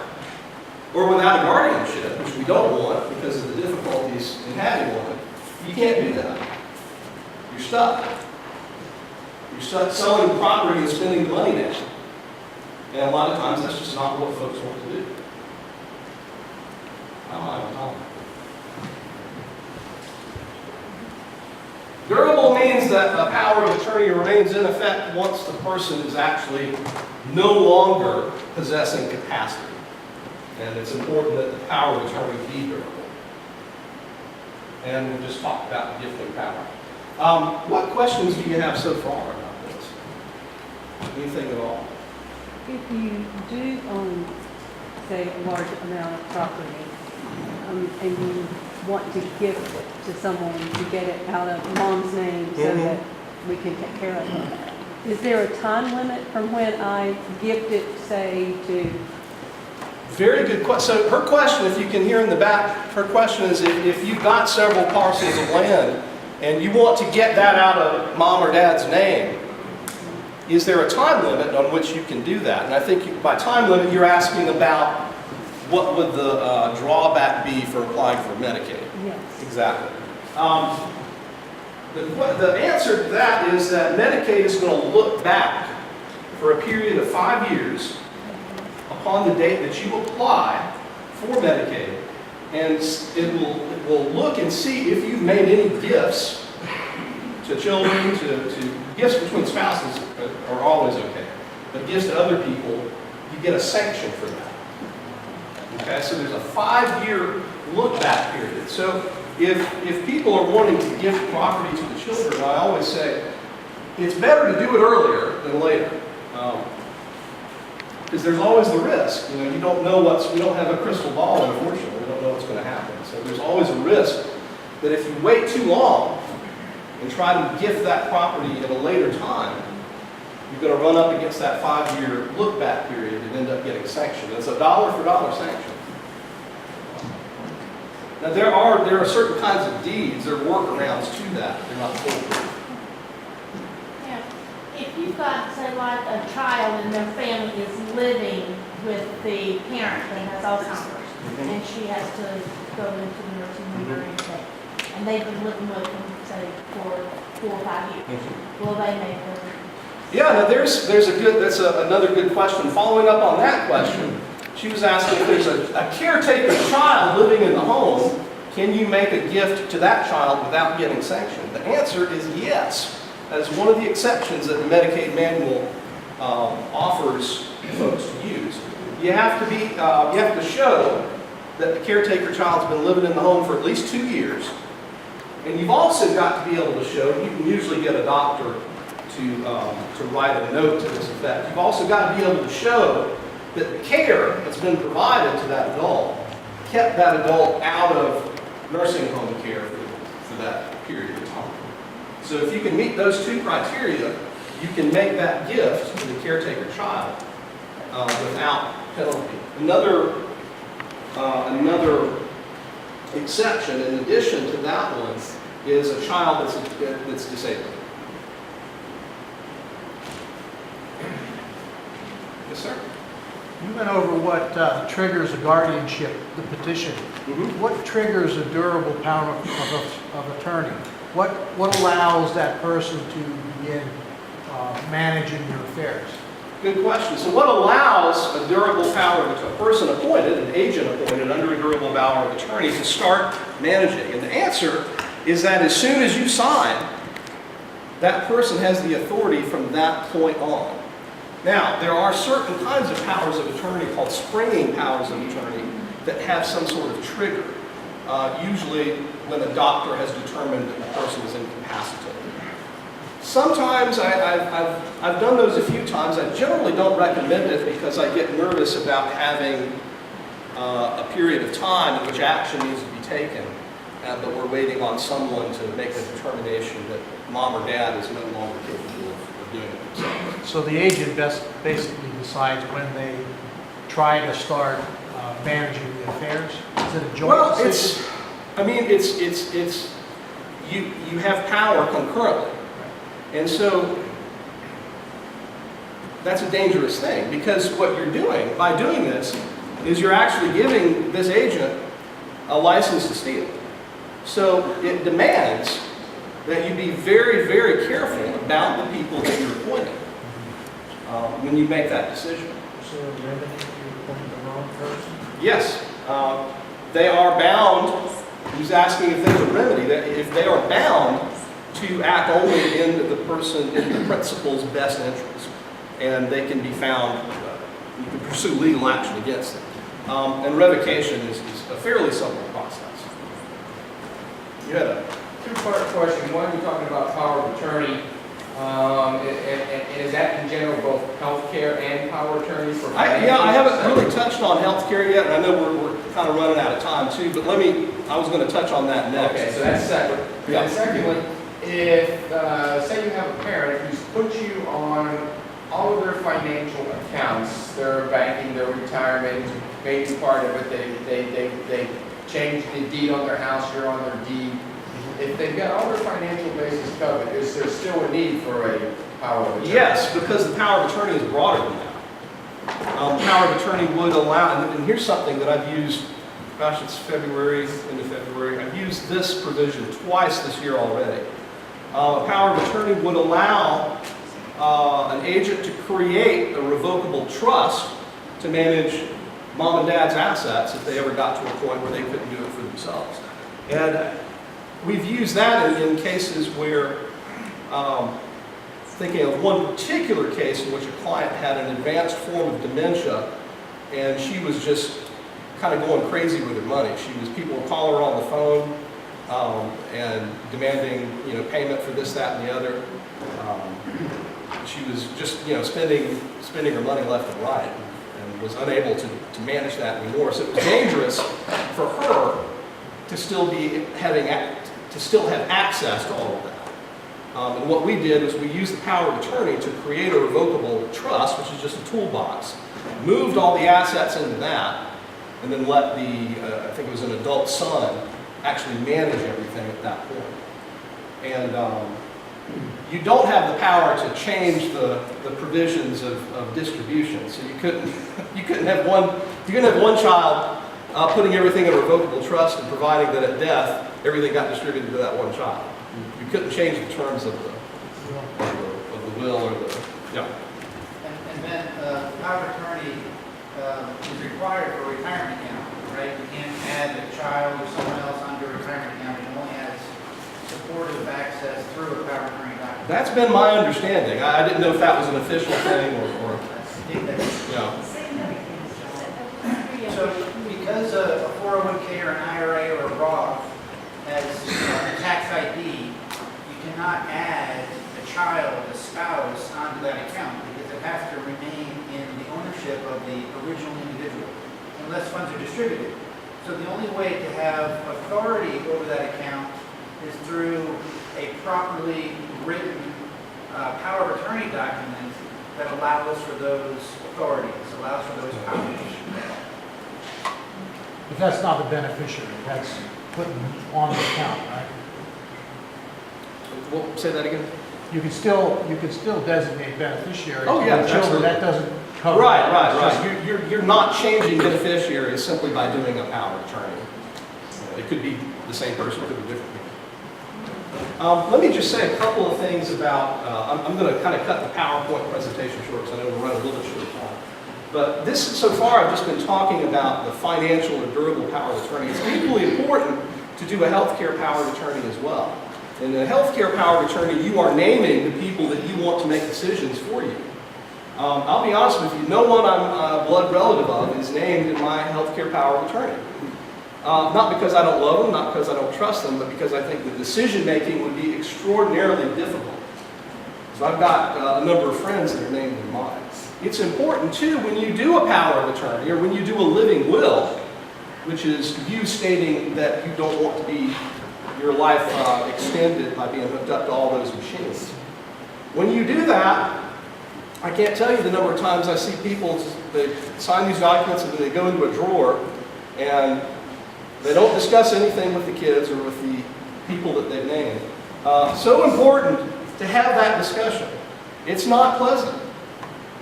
or without a guardianship, which we don't want because of the difficulties in having one, you can't do that. You're stuck. You're stuck selling property and spending the money now. And a lot of times that's just not what folks want to do. Durable means that a power of attorney remains in effect once the person is actually no longer possessing capacity. And it's important that the power of attorney be durable. And we just talked about the gifting power. What questions do you have so far about this? Anything at all? If you do own, say, a large amount of property, and you want to gift it to someone to get it out of mom's name so that we can take care of it, is there a time limit from when I gift it, say, to? Very good question. So her question, if you can hear in the back, her question is if you've got several parcels of land and you want to get that out of mom or dad's name, is there a time limit on which you can do that? And I think by time limit, you're asking about what would the drawback be for applying for Medicaid? Yes. Exactly. The answer to that is that Medicaid is going to look back for a period of 5 years upon the date that you apply for Medicaid, and it will look and see if you've made any gifts to children, to gifts between spouses are always okay, but gifts to other people, you get a sanction for that. Okay, so there's a 5-year look-back period. So if people are wanting to gift property to the children, I always say it's better to do it earlier than later. Because there's always the risk. You know, you don't know we don't have a crystal ball, unfortunately. We don't know what's going to happen. So there's always a risk that if you wait too long and try to gift that property at a later time, you're going to run up against that 5-year look-back period and end up getting sanctioned. It's a dollar-for-dollar sanction. Now, there are certain kinds of deeds, there are workarounds to that. They're not foolproof. Yeah. If you've got, say, like a child and their family is living with the parent that has Alzheimer's, and she has to go into the nursing home or anything, and they've been living with them, say, for 4 or 5 years, will they make them? Yeah, now that's another good question. Following up on that question, she was asking if there's a caretaker child living in the home, can you make a gift to that child without getting sanctioned? The answer is yes. That is one of the exceptions that the Medicaid manual offers folks to use. You have to show that the caretaker child's been living in the home for at least 2 years, and you've also got to be able to show, you can usually get a doctor to write a note to this effect. You've also got to be able to show that the care that's been provided to that adult kept that adult out of nursing home care for that period of time. So if you can meet those 2 criteria, you can make that gift to the caretaker child without penalty. Another exception, in addition to that one, is a child that's disabled. Yes, sir. You went over what triggers a guardianship, the petition. What triggers a durable power of attorney? What allows that person to begin managing your affairs? Good question. So what allows a durable power of a person appointed, an agent appointed under a durable power of attorney to start managing? And the answer is that as soon as you sign, that person has the authority from that point on. Now, there are certain kinds of powers of attorney called springing powers of attorney that have some sort of trigger, usually when a doctor has determined that the person is incapacitated. Sometimes I've done those a few times. I generally don't recommend it because I get nervous about having a period of time in which action needs to be taken, but we're waiting on someone to make a determination that mom or dad is no longer capable of doing it themselves. So the agent basically decides when they try to start managing the affairs? Is it a joint decision? You have power concurrently. And so that's a dangerous thing, because what you're doing by doing this is you're actually giving this agent a license to steal. So it demands that you be very, very careful about the people that you're appointing when you make that decision. Is there a remedy if you appoint the wrong person? Yes, they are bound. He's asking if there's a remedy, that if they are bound to act only in the principal's best interest, and they can be found, you can pursue legal action against them. And revocation is a fairly simple process. You had a two-part question. One, you're talking about power of attorney, and is that in general both healthcare and power of attorney for? I haven't really touched on healthcare yet, and I know we're kind of running out of time too, but I was going to touch on that next. Okay, so that's separate. Yeah. And secondly, if, say you have a parent who's put you on all of their financial accounts, their banking, their retirement, maybe part of it, they changed the deed on their house, you're on their deed. If they've got all their financial bases covered, is there still a need for a power of attorney? Yes, because the power of attorney is broader than that. Power of attorney would allow, and here's something that I've used, gosh, it's into February, I've used this provision twice this year already. Power of attorney would allow an agent to create a revocable trust to manage mom and dad's assets if they ever got to a point where they couldn't do it for themselves. And we've used that in cases where, thinking of one particular case in which a client had an advanced form of dementia, and she was just kind of going crazy with her money. People would call her on the phone and demanding, payment for this, that, and the other. She was just, spending her money left and right, and was unable to manage that anymore. So it was dangerous for her to still be having to still have access to all of that. And what we did was we used the power of attorney to create a revocable trust, which is just a toolbox, moved all the assets into that, and then let the, I think it was an adult son, actually manage everything at that point. And you don't have the power to change the provisions of distribution. So you couldn't have one child putting everything in a revocable trust and providing that at death everything got distributed to that one child. You couldn't change the terms of the will or the And then power of attorney is required for a retirement account, right? You can't add a child or someone else under a retirement account. It only has supportive access through a power of attorney document. That's been my understanding. I didn't know if that was an official thing or yeah. So because a 401k or an IRA or a Roth has a tax ID, you cannot add a child, a spouse onto that account because it has to remain in the ownership of the original individual unless funds are distributed. So the only way to have authority over that account is through a properly written power of attorney document that allows for those authorities, allows for those powers. But that's not the beneficiary, that's putting on the account, right? Well, say that again. You can still designate beneficiaries. Oh, yeah, for children. absolutely. That doesn't cover. Right. You're not changing beneficiaries simply by doing a power of attorney. It could be the same person, it could be different people. Let me just say a couple of things about, I'm going to kind of cut the PowerPoint presentation short because I know we're running a little bit short of time. But this, so far, I've just been talking about the financial or durable power of attorney. It's equally important to do a healthcare power of attorney as well. In a healthcare power of attorney, you are naming the people that you want to make decisions for you. I'll be honest with you, no one I'm a blood relative of is named in my healthcare power of attorney. Not because I don't love them, not because I don't trust them, but because I think the decision making would be extraordinarily difficult. So I've got a number of friends that are named in mine. It's important too when you do a power of attorney or when you do a living will, which is you stating that you don't want to be your life extended by being hooked up to all those machines. When you do that, I can't tell you the number of times I see people, they sign these documents and then they go into a drawer and they don't discuss anything with the kids or with the people that they've named. So important to have that discussion. It's not pleasant.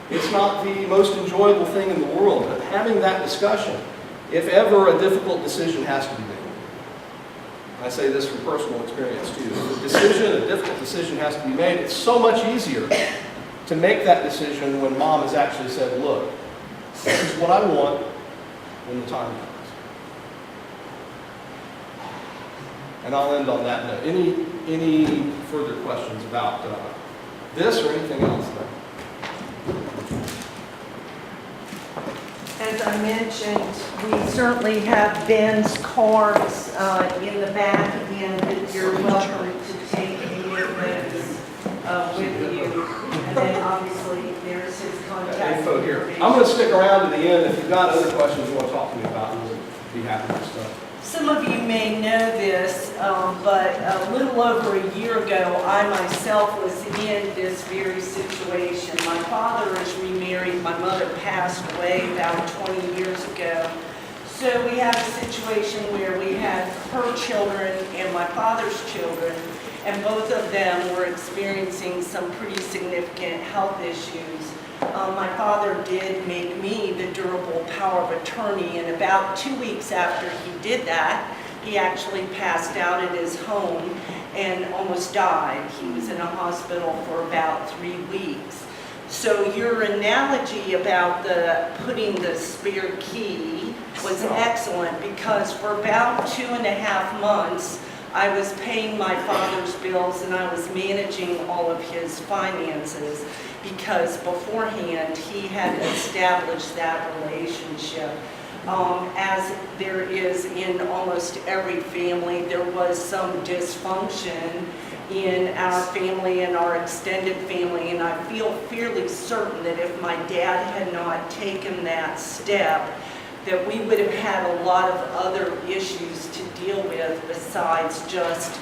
It's not the most enjoyable thing in the world, but having that discussion, if ever a difficult decision has to be made. I say this from personal experience too. If a difficult decision has to be made, it's so much easier to make that decision when mom has actually said, look, this is what I want when the time comes. And I'll end on that note. Any further questions about this or anything else there? As I mentioned, we certainly have Ben's cards in the back again, that you're welcome to take any of those with you. And then obviously there's his contact Info here. information. I'm going to stick around to the end. If you've got other questions you want to talk to me about, we'll be happy to discuss. Some of you may know this, but a little over a year ago, I myself was in this very situation. My father is remarried. My mother passed away about 20 years ago. So we had a situation where we had her children and my father's children, and both of them were experiencing some pretty significant health issues. My father did make me the durable power of attorney, and about 2 weeks after he did that, he actually passed out at his home and almost died. He was in a hospital for about 3 weeks. So your analogy about putting the spare key was excellent, because for about 2.5 months, I was paying my father's bills and I was managing all of his finances, because beforehand he had established that relationship. As there is in almost every family, there was some dysfunction in our family and our extended family, and I feel fairly certain that if my dad had not taken that step that we would have had a lot of other issues to deal with besides just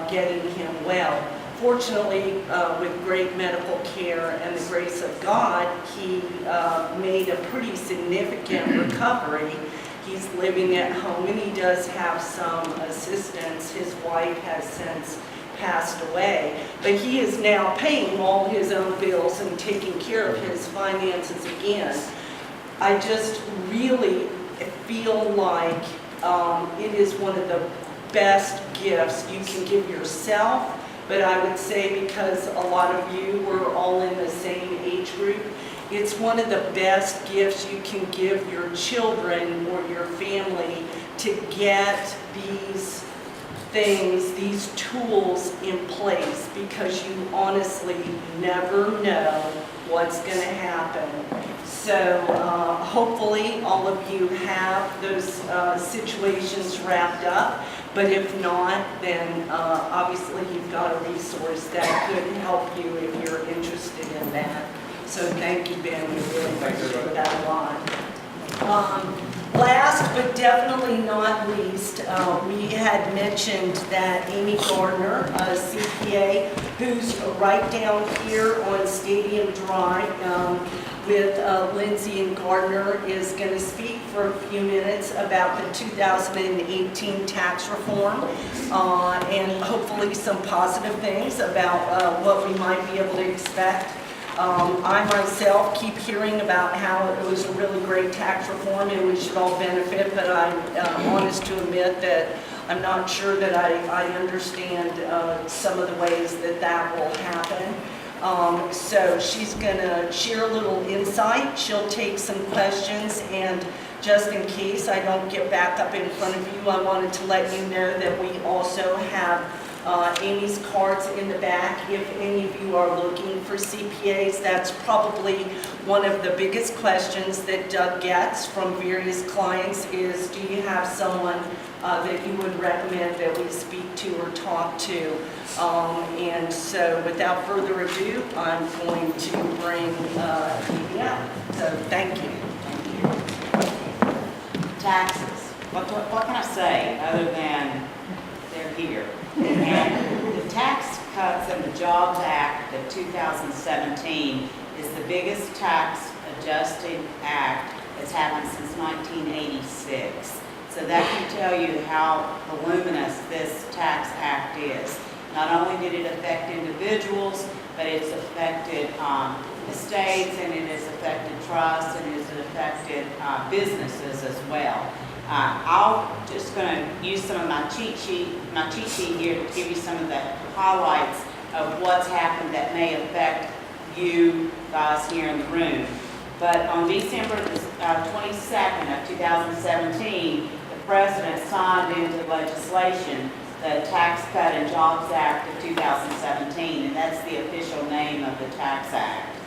getting him well. Fortunately, with great medical care and the grace of God, he made a pretty significant recovery. He's living at home and he does have some assistance. His wife has since passed away, but he is now paying all his own bills and taking care of his finances again. I just really feel like it is one of the best gifts you can give yourself, but I would say because a lot of you were all in the same age group, it's one of the best gifts you can give your children or your family to get these things, these tools in place, because you honestly never know what's going to happen. So hopefully all of you have those situations wrapped up, but if not, then obviously you've got a resource that could help you if you're interested in that. So thank you, Ben, we really appreciate that a lot. Last but definitely not least, we had mentioned that Amy Gardner, a CPA, who's right down here on Stadium Drive with Lindsay and Gardner, is going to speak for a few minutes about the 2018 tax reform and hopefully some positive things about what we might be able to expect. I myself keep hearing about how it was a really great tax reform and we should all benefit, but I'm honest to admit that I'm not sure that I understand some of the ways that that will happen. So she's going to share a little insight. She'll take some questions, and just in case I don't get back up in front of you, I wanted to let you know that we also have Amy's cards in the back. If any of you are looking for CPAs, that's probably one of the biggest questions that Doug gets from various clients is, do you have someone that you would recommend that we speak to or talk to? And so without further ado, I'm going to bring Amy out. So thank you. Taxes. What can I say other than they're here? And the Tax Cuts and the Jobs Act of 2017 is the biggest tax adjusting act that's happened since 1986. So that can tell you how voluminous this tax act is. Not only did it affect individuals, but it's affected estates, and it has affected trusts, and it has affected businesses as well. I'm just going to use some of my cheat sheet here to give you some of the highlights of what's happened that may affect you guys here in the room. But on December 22nd of 2017, the President signed into legislation the Tax Cut and Jobs Act of 2017, and that's the official name of the Tax Act.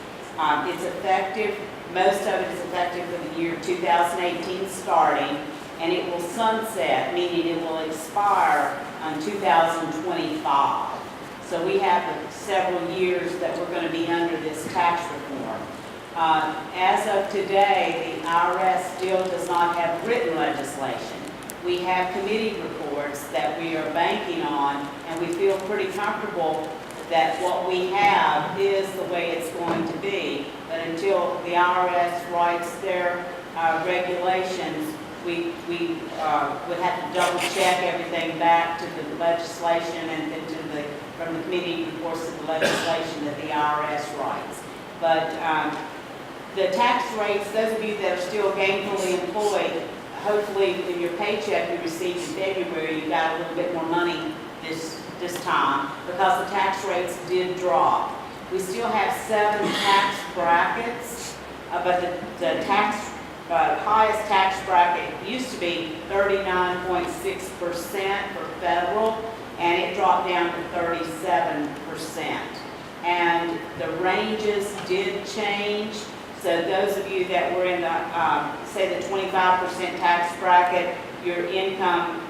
It's effective, most of it is effective for the year 2018 starting, and it will sunset, meaning it will expire on 2025. So we have several years that we're going to be under this tax reform. As of today, the IRS still does not have written legislation. We have committee reports that we are banking on, and we feel pretty comfortable that what we have is the way it's going to be. But until the IRS writes their regulations, we would have to double check everything back to the legislation and then from the committee reports to the legislation that the IRS writes. But the tax rates, those of you that are still gainfully employed, hopefully in your paycheck you received in February, you got a little bit more money this time because the tax rates did drop. We still have 7 tax brackets, but the highest tax bracket used to be 39.6% for federal, and it dropped down to 37%. And the ranges did change. So those of you that were in the, say the 25% tax bracket, your income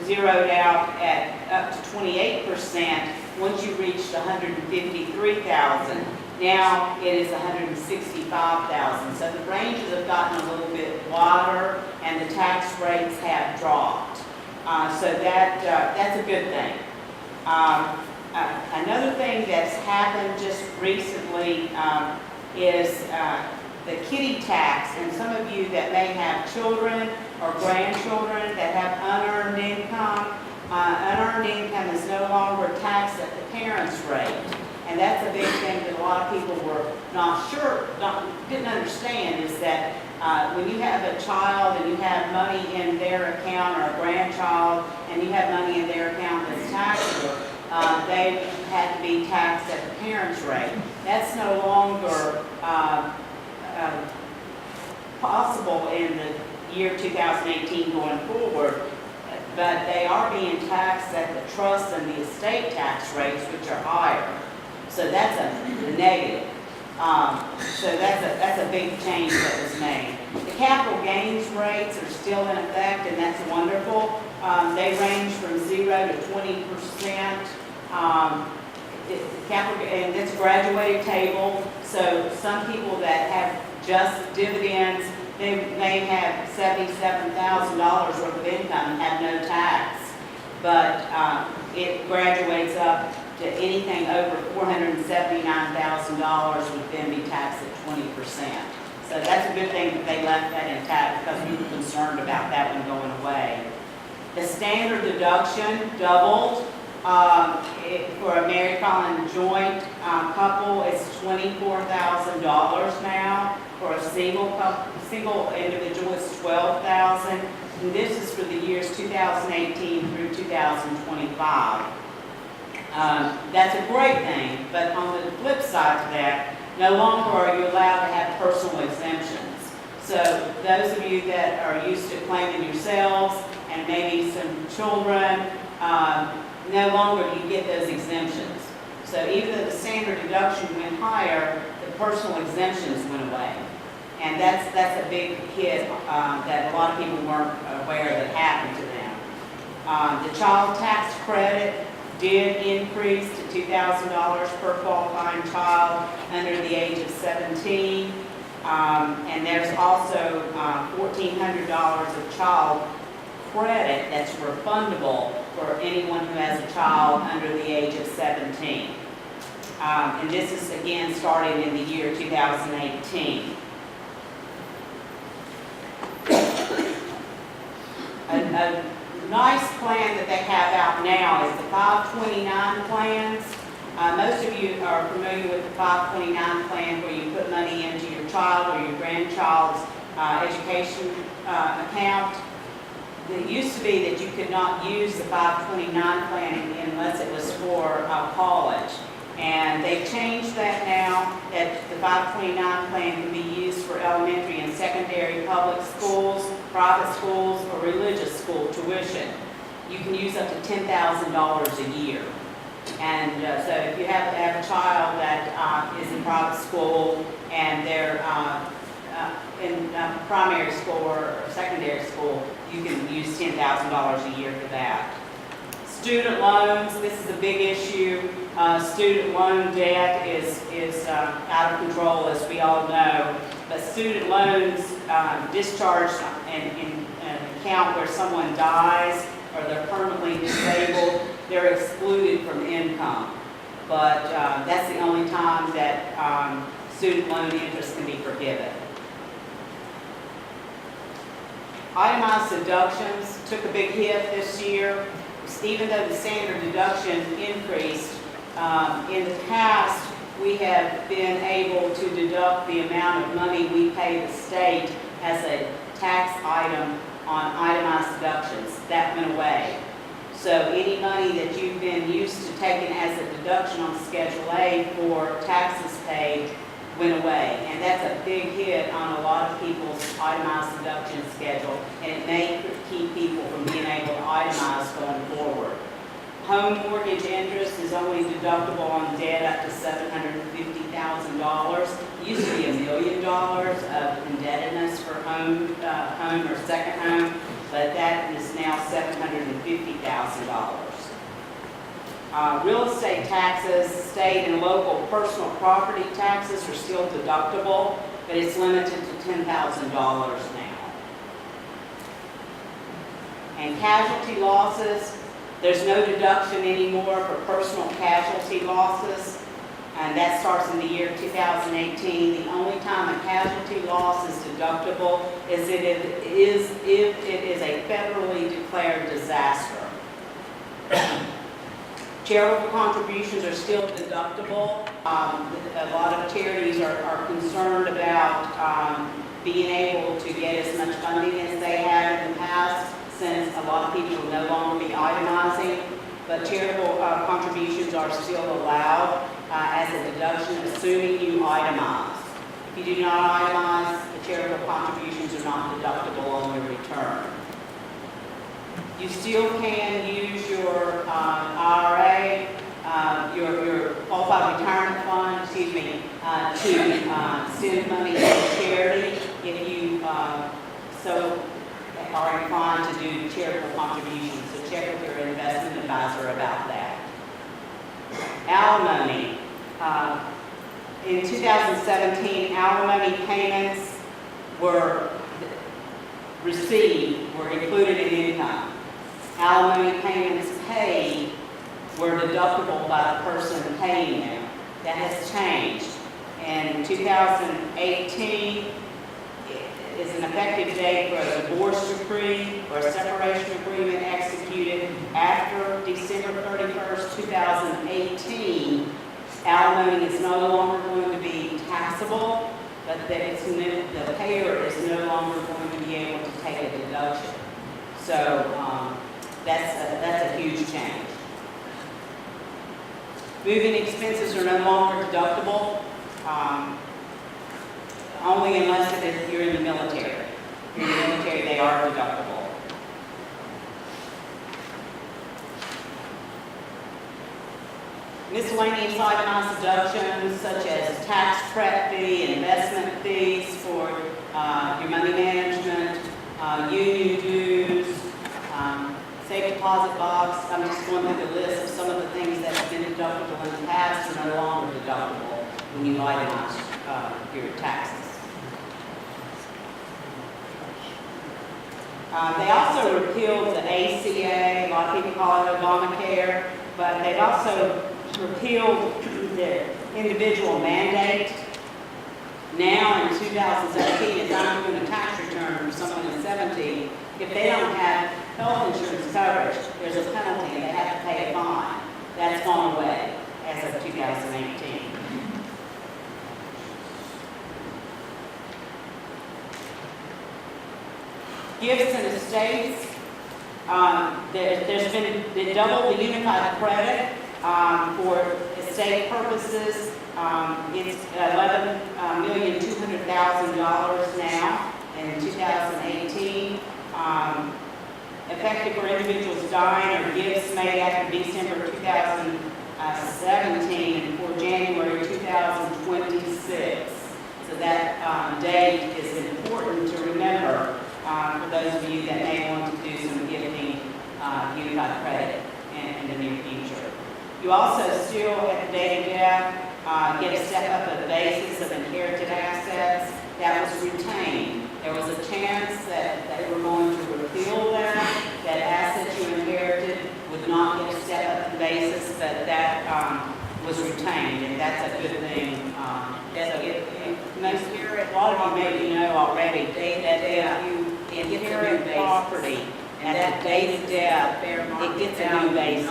zeroed out at up to 28%. Once you reached $153,000, Now it is 165,000. So the ranges have gotten a little bit wider and the tax rates have dropped. So that's a good thing. Another thing that's happened just recently is the kiddie tax. And some of you that may have children or grandchildren that have unearned income is no longer taxed at the parents' rate. And that's a big thing that a lot of people were didn't understand, is that when you have a child and you have money in their account, or a grandchild, and you have money in their account that's taxable, they had to be taxed at the parents' rate. That's no longer possible in the year 2018 going forward, but they are being taxed at the trust and the estate tax rates, which are higher. So that's a negative. So that's a big change that was made. The capital gains rates are still in effect, and that's wonderful. They range from 0 to 20%. And it's a graduated table, so some people that have just dividends, they may have $77,000 worth of income and have no tax. But it graduates up to anything over $479,000 would then be taxed at 20%. So that's a good thing that they left that intact, because we were concerned about that one going away. The standard deduction doubled. For a married filing joint couple, it's $24,000 now. For a single individual, it's $12,000. And this is for the years 2018 through 2025. That's a great thing, but on the flip side to that, no longer are you allowed to have personal exemptions. So those of you that are used to claiming yourselves and maybe some children, no longer do you get those exemptions. So even though the standard deduction went higher, the personal exemptions went away. And that's a big hit that a lot of people weren't aware that happened to them. The child tax credit did increase to $2,000 per qualifying child under the age of 17. And there's also $1,400 of child credit that's refundable for anyone who has a child under the age of 17. And this is again starting in the year 2018. A nice plan that they have out now is the 529 plans. Most of you are familiar with the 529 plan, where you put money into your child or your grandchild's education account. It used to be that you could not use the 529 plan unless it was for college. And they've changed that now, that the 529 plan can be used for elementary and secondary public schools, private schools, or religious school tuition. You can use up to $10,000 a year. And so if you have a child that is in private school and they're in primary school or secondary school, you can use $10,000 a year for that. Student loans, this is a big issue. Student loan debt is out of control, as we all know. But student loans discharged in an account where someone dies or they're permanently disabled, they're excluded from income. But that's the only time that student loan interest can be forgiven. Itemized deductions took a big hit this year. Even though the standard deduction increased, in the past, we have been able to deduct the amount of money we pay the state as a tax item on itemized deductions. That went away. So any money that you've been used to taking as a deduction on Schedule A for taxes paid went away. And that's a big hit on a lot of people's itemized deduction schedule, and it may keep people from being able to itemize going forward. Home mortgage interest is only deductible on debt up to $750,000. It used to be $1 million of indebtedness for home or second home, but that is now $750,000. Real estate taxes, state and local personal property taxes are still deductible, but it's limited to $10,000 now. And casualty losses, there's no deduction anymore for personal casualty losses, and that starts in the year 2018. The only time a casualty loss is deductible is if it is a federally declared disaster. Charitable contributions are still deductible. A lot of charities are concerned about being able to get as much funding as they have in the past, since a lot of people will no longer be itemizing, but charitable contributions are still allowed as a deduction, assuming you itemize. If you do not itemize, the charitable contributions are not deductible on your return. You still can use your IRA, your qualified retirement fund, to send money to charity if you so are inclined to do charitable contributions. So check with your investment advisor about that. Alimony. In 2017, alimony payments were included in income. Alimony payments paid were deductible by the person paying them. That has changed. In 2018, is an effective date for a divorce decree or a separation agreement executed after December 31st, 2018. Alimony is no longer going to be taxable, but that the payer is no longer going to be able to take a deduction. So that's a huge change. Moving expenses are no longer deductible. Only unless you're in the military. If you're in the military, they are deductible. Miscellaneous itemized deductions such as tax prep fee, investment fees for your money management, union dues, safe deposit box. I'm just going through the list of some of the things that have been deductible in the past and are no longer deductible when you itemize your taxes. They also repealed the ACA, a lot of people call it Obamacare, but they've also repealed the individual mandate. Now in 2017, it's time doing a tax return from someone in 17. If they don't have health insurance coverage, there's a penalty and they have to pay a fine. That's gone away as of 2018. Gifts and estates, there's been double the unified credit for estate purposes. It's $11,200,000 now in 2018. Effective for individuals dying or gifts made after December 2017 and for January 2026. So that date is important to remember. For those of you that may want to do some gifting unified credit in the near future. You also still, at the date of death, get a step-up of the basis of inherited assets. That was retained. There was a chance that they were going to repeal that assets you inherited would not get a step-up of the basis, but that was retained, and that's a good thing. A lot of you maybe know already that if you inherit property at the date of death, it gets a new basis.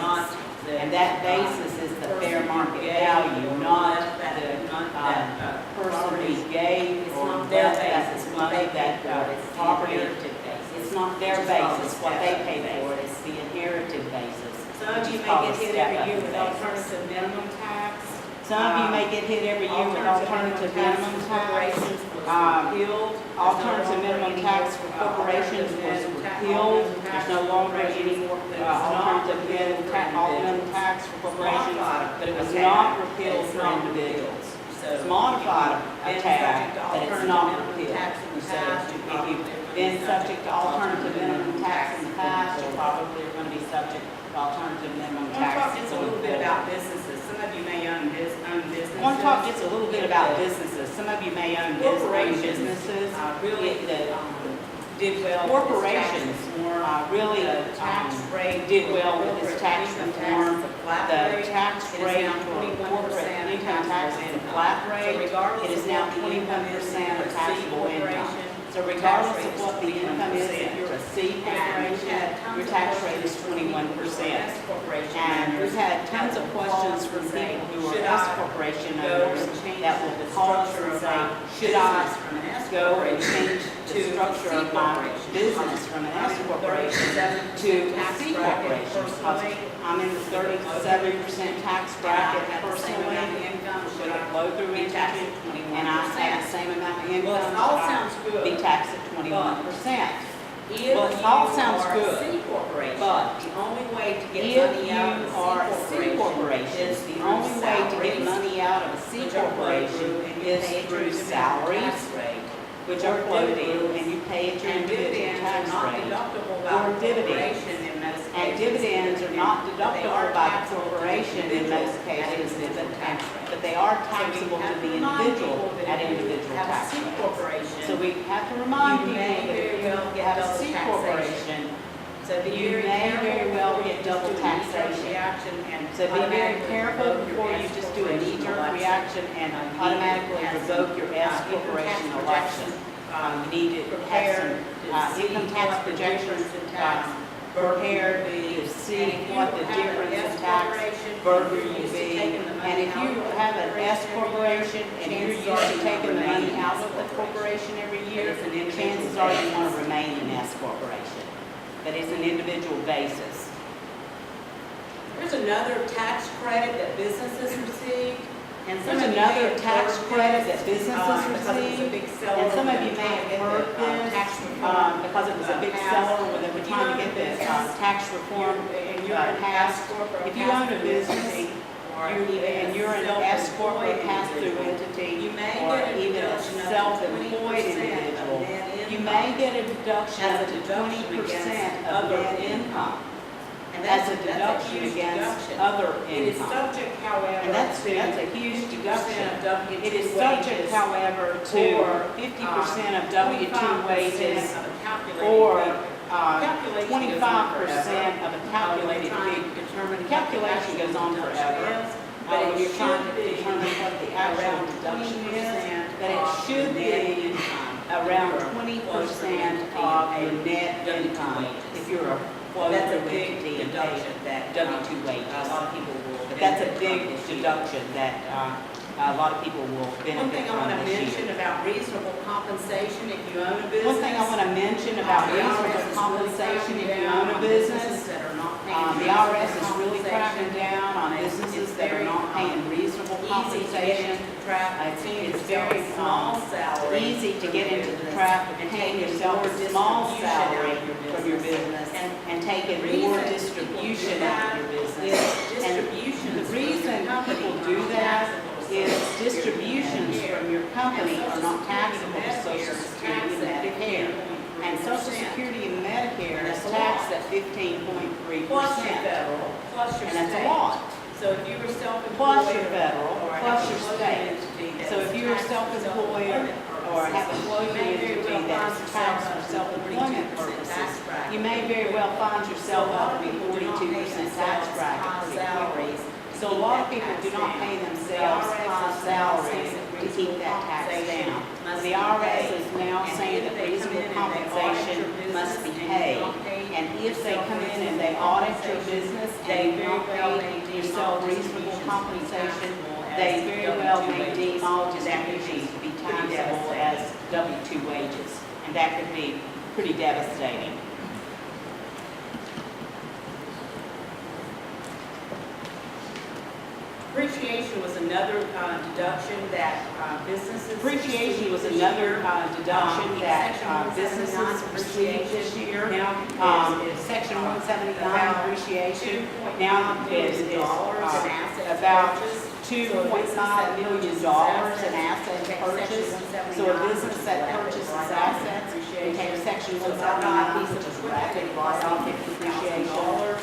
And that basis is the fair market value, not the person gave, it's not their basis, money that property. It's not their basis, what they pay for, it's the inherited basis. Some of you may get hit every year with alternative minimum tax. Some of you may get hit every year with alternative minimum tax. Alternative minimum tax for corporations was repealed. There's no longer any alternative minimum tax for corporations, but it was not repealed for individuals. It's modified a tax, but it's not repealed. So if you've been subject to alternative minimum tax in the past, you probably are going to be subject alternative minimum I want to talk tax. just a little bit about businesses. Some of you may own businesses. I want to talk just a little bit about businesses. Some of you may own businesses. Really, that did well. corporations really tax rate did well with this tax reform. The tax rate for 21% corporate income tax is a flat rate. It is now 21% of taxable income. So regardless of what the income is, if you're a C corporation, your tax rate is 21%. And we've had tons of questions from people who are S corporation owners that will call us and say, should I go and change the structure of my business from an S corporation to a C corporation? Because I'm in the 37% tax bracket personally, should I flow through entity, and I have the same amount of income, Well, it all sounds should I good. be taxed at 21%? If Well, it all you sounds are a good, C corporation, but the only way to get If money you out of are a a C corporation, is the through only way to get salaries, money out of a C which are flowed through, corporation and you is pay at through your individual salaries, tax rate. which or are flowed in, dividends, and you pay at your And individual dividends are tax not rate. deductible by Or the dividends. corporation in most cases. And dividends are not But they deductible are by the taxable to the corporation in individual most at cases, individual tax rate. but they are So we taxable have to the remind individual people that at if you individual have a tax C rate. corporation, So we have to remind you people may that if very you well get have a double C taxation. corporation, So be you very may careful very well before get you double just do a knee-jerk taxation. reaction and So be very automatically careful revoke your before you S just do a corporation knee-jerk election. reaction and automatically revoke your S corporation election. You need to have some income tax projections prepared to see what the difference in tax burden will be. And if you have an S corporation and you're used to taking the money out of the corporation every year, chances are you want to remain an S corporation. But it's an individual basis. There's another tax credit that businesses receive, and some There's of you another may have tax heard credit this, that businesses because it was a receive, big seller and some of when you they may were have trying to heard get the, this, tax reform, because it was a big passed. seller when they were If you trying to own get a this business, tax reform and you're an passed. S corp or If you own a pass-through business, entity, or and you're an S corp or self-employed pass-through individual, entity, you may or get a even a deduction up to self-employed 20% of individual, net you income. may get a deduction As a up to deduction 20% against of other net income. income. And That's a huge deduction against deduction. other It is income. subject, however, And that's to a huge 50% deduction. of W-2 It is subject, wages however, to or, 50% of 25% W-2 wages of a calculated or fee. 25% of a calculated Trying fee. to determine The calculation goes on forever. But When it you're trying to should be determine what the actual around deduction 20% is, that it should be around 20% of your net income if you're a That's a flow-through big entity and deduction pay that W-2 a wages. lot of people will. But that's a benefit big from this year. deduction that a lot of people will One benefit thing I from want to this mention year. about reasonable compensation if you own a business. One thing I want to mention about The IRS reasonable is really compensation if you cracking own a down on business. that are not paying The IRS is reasonable really cracking compensation. down on businesses that are not paying reasonable Easy to get compensation. into the trap. I think it's Paying very yourself a small salary easy to for get your into the business trap of and paying taking yourself more a small distribution out salary of from your business and taking The reason more people distribution do out of that your business. is And distributions the from reason your company people are do not that taxable to is Social distributions Security from your company and are Social not taxable to Security Social and Security and Medicare. Medicare. And Social Security and Medicare is That's a taxed lot. at 15.3%. Plus your federal, plus your And that's state. a lot. So if you were self-employed. Plus your federal, or have plus a your floating state. entity that So is if you're taxed for self-employed self-employment or have a purposes, floating you may very entity well that find is yourself taxed for up to self-employment 42% purposes, tax bracket. you may very well find yourself So a lot up of to be people do not pay 42% tax themselves bracket high pretty quickly. salaries So a lot of people do not pay themselves high salaries to keep that tax down. The IRS is now saying that reasonable compensation must be paid. And if they come in and they audit your business and you don't pay yourself reasonable compensation, they very well may deem all distributions to be taxable as W-2 wages. And that could be pretty devastating. Appreciation was another deduction that businesses. Appreciation was another deduction that businesses received this year. Now Section 179 appreciation now is about $2.5 million in asset purchase. So a business that purchases assets and takes Section 179 piece of a rapid write-off of depreciation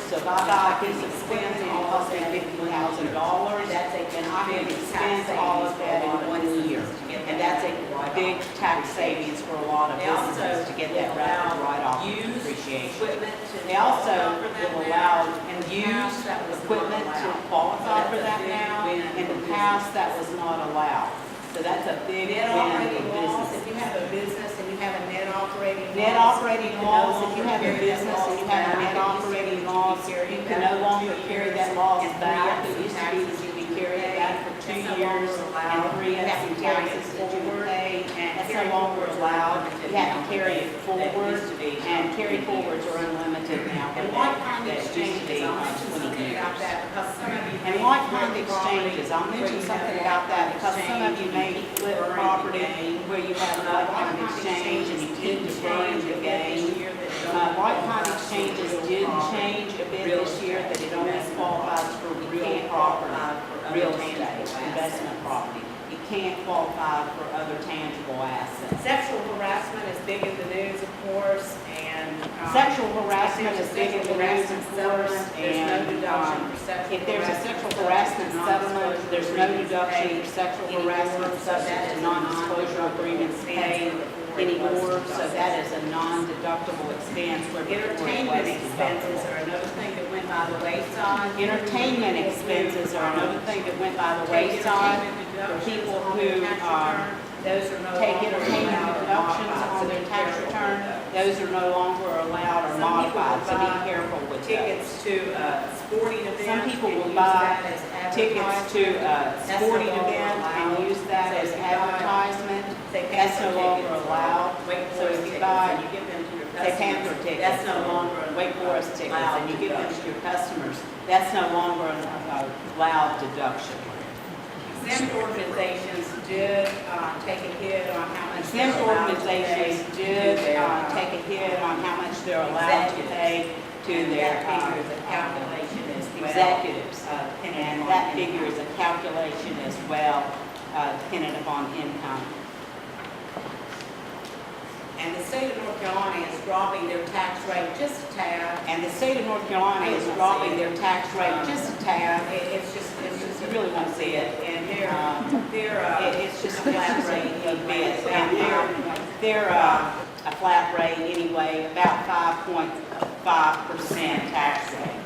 So if I buy a piece of equipment and it costs me $50,000, and I can expense all of that in 1 year. And that's a big tax savings for a lot of businesses to get that rapid write-off of depreciation. They also will allow used equipment to qualify for that now. In the past, that was not allowed. So that's a big win for business. If you have a business and you have a net operating Net operating laws, if you have a business and you have a net operating loss, you can no longer carry that loss back. It used to be that you could carry it back for 2 years and 3 years in taxes that you would pay. That's no longer allowed. You have to carry it forward, and carry forwards are unlimited now. And like-kind exchanges, I'll mention something about that because some of you. And like-kind exchanges, I'll mention something about that because some of you may flip property where you have a like-kind exchange and you did defer your gain. Like-kind exchanges did change a bit this year that it only qualifies for real property, real estate, investment property. It can't qualify for other tangible assets. Sexual harassment is big in the news, of course, and. Sexual harassment is big in the news, of course, There's no and deduction for sexual if there's a sexual harassment settlement, there's no deduction for sexual harassment subject to non-disclosure agreements paid anymore, so that is a non-deductible expense where before it was Entertainment expenses deductible. are another thing that went by the wayside. Entertainment expenses are another thing that went by the wayside for people who Those are no take longer entertainment allowed or deductions modified. on their tax return. Those are no longer allowed or modified, so be careful with those. Tickets to sporting events. Some people and will use buy that as tickets to advertising. a sporting event and use that as advertisement. That's no longer allowed. So if you buy, You give them to your say customers. Panther tickets, That's no longer Wake Forest tickets, allowed and you give them to deduction. your customers, that's no longer an allowed deduction. Exempt organizations did take a hit on how much. Exempt they're allowed to pay organizations to did their, take a hit on how much they're allowed to pay to their That figure is a calculation as well. executives. depending And on that income. figure is a calculation as well, dependent upon income. And the state of North Carolina is dropping their tax rate just a tad. And the state of North Carolina is dropping their tax rate just a tad. It's just, You really won't see it. and they're, It's just a flat rate a bit. And they're a flat rate anyway, about 5.5% tax rate.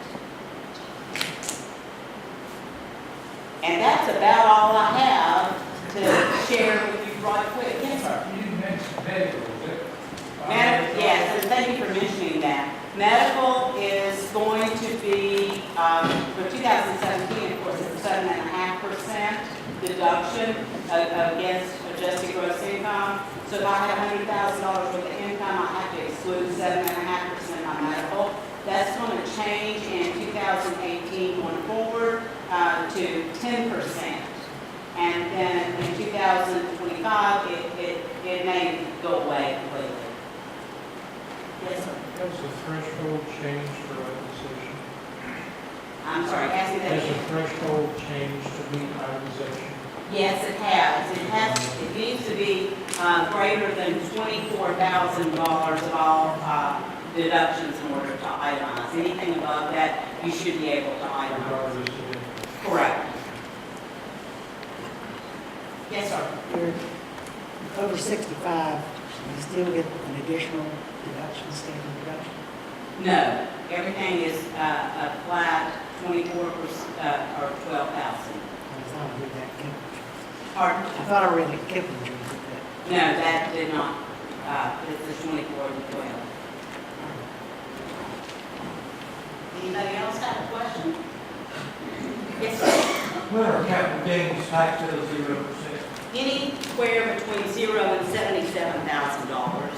And that's about all I have to share with you right quick. Yes, sir. You mentioned medical, is it? Yes, and thank you for mentioning that. Medical is going to be, for 2017, of course, it's a 7.5% deduction against adjusted gross income. So if I had $100,000 worth of income, I have to exclude 7.5% of my medical. That's going to change in 2018 going forward to 10%. And then in 2025, it may go away completely. Yes, sir. Has the threshold changed for itemization? I'm sorry, ask me that Has again. the threshold changed to meet itemization? Yes, it has. It needs to be greater than $24,000 of all deductions in order to itemize. Anything above that, you should be able to itemize. Regardless of income? Correct. Yes, sir. You're over 65, you still get an additional deduction, standard deduction. No, everything is a flat 24% or 12,000. I thought I read that Kiplinger. Pardon? I thought I read it Kiplinger that. No, that did not. It's the 24 to 12. Anybody else have a question? Yes, sir. What are capital gains taxed at 0%? Anywhere between $0 and $77,000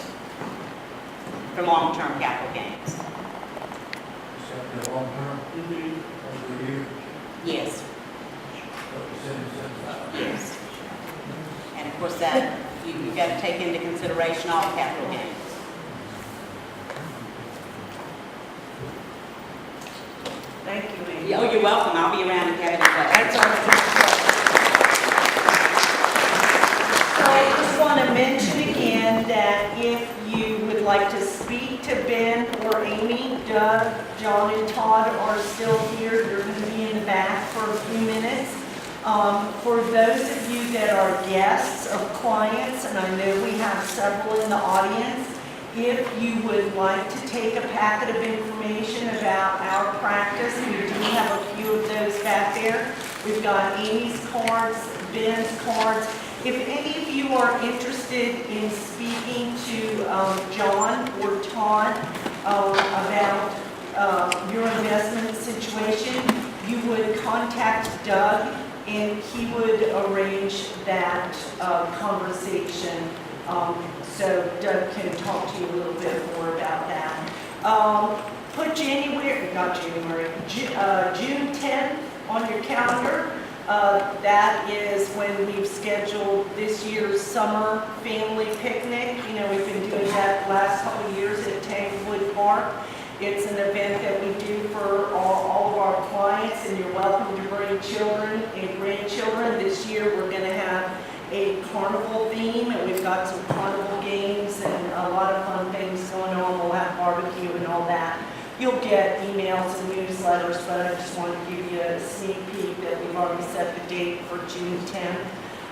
for long-term capital gains. Is that the long term, over a year, Yes, up to 77,000? yes. And of course, that, you've got to take into consideration all capital gains. Thank you, Amy. Oh, you're welcome. I'll be around if you have any questions. That's all. So I just want to mention again that if you would would like to speak to Ben or Amy, Doug, John, and Todd are still here. They're going to be in the back for a few minutes. For those of you that are guests of clients, and I know we have several in the audience, if you would like to take a packet of information about our practice, we do have a few of those back there. We've got Amy's cards, Ben's cards. If any of you are interested in speaking to John or Todd about your investment situation, you would contact Doug and he would arrange that conversation. So Doug can talk to you a little bit more about that. Put January, not January, June 10th on your calendar. That is when we've scheduled this year's summer family picnic. You know, we've been doing that the last couple of years at Tanglewood Park. It's an event that we do for all of our clients, and you're welcome to bring children and grandchildren. This year, we're going to have a carnival theme, and we've got some carnival games and a lot of fun things going on. We'll have barbecue and all that. You'll get emails and newsletters, but I just wanted to give you a sneak peek that we've already set the date for June 10th.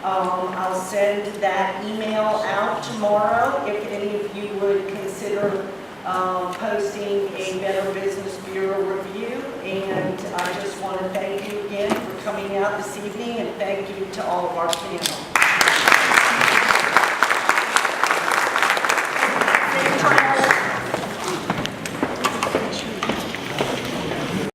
I'll send that email out tomorrow if any of you would consider posting a Better Business Bureau review. And I just want to thank you again for coming out this evening, and thank you to all of our panel.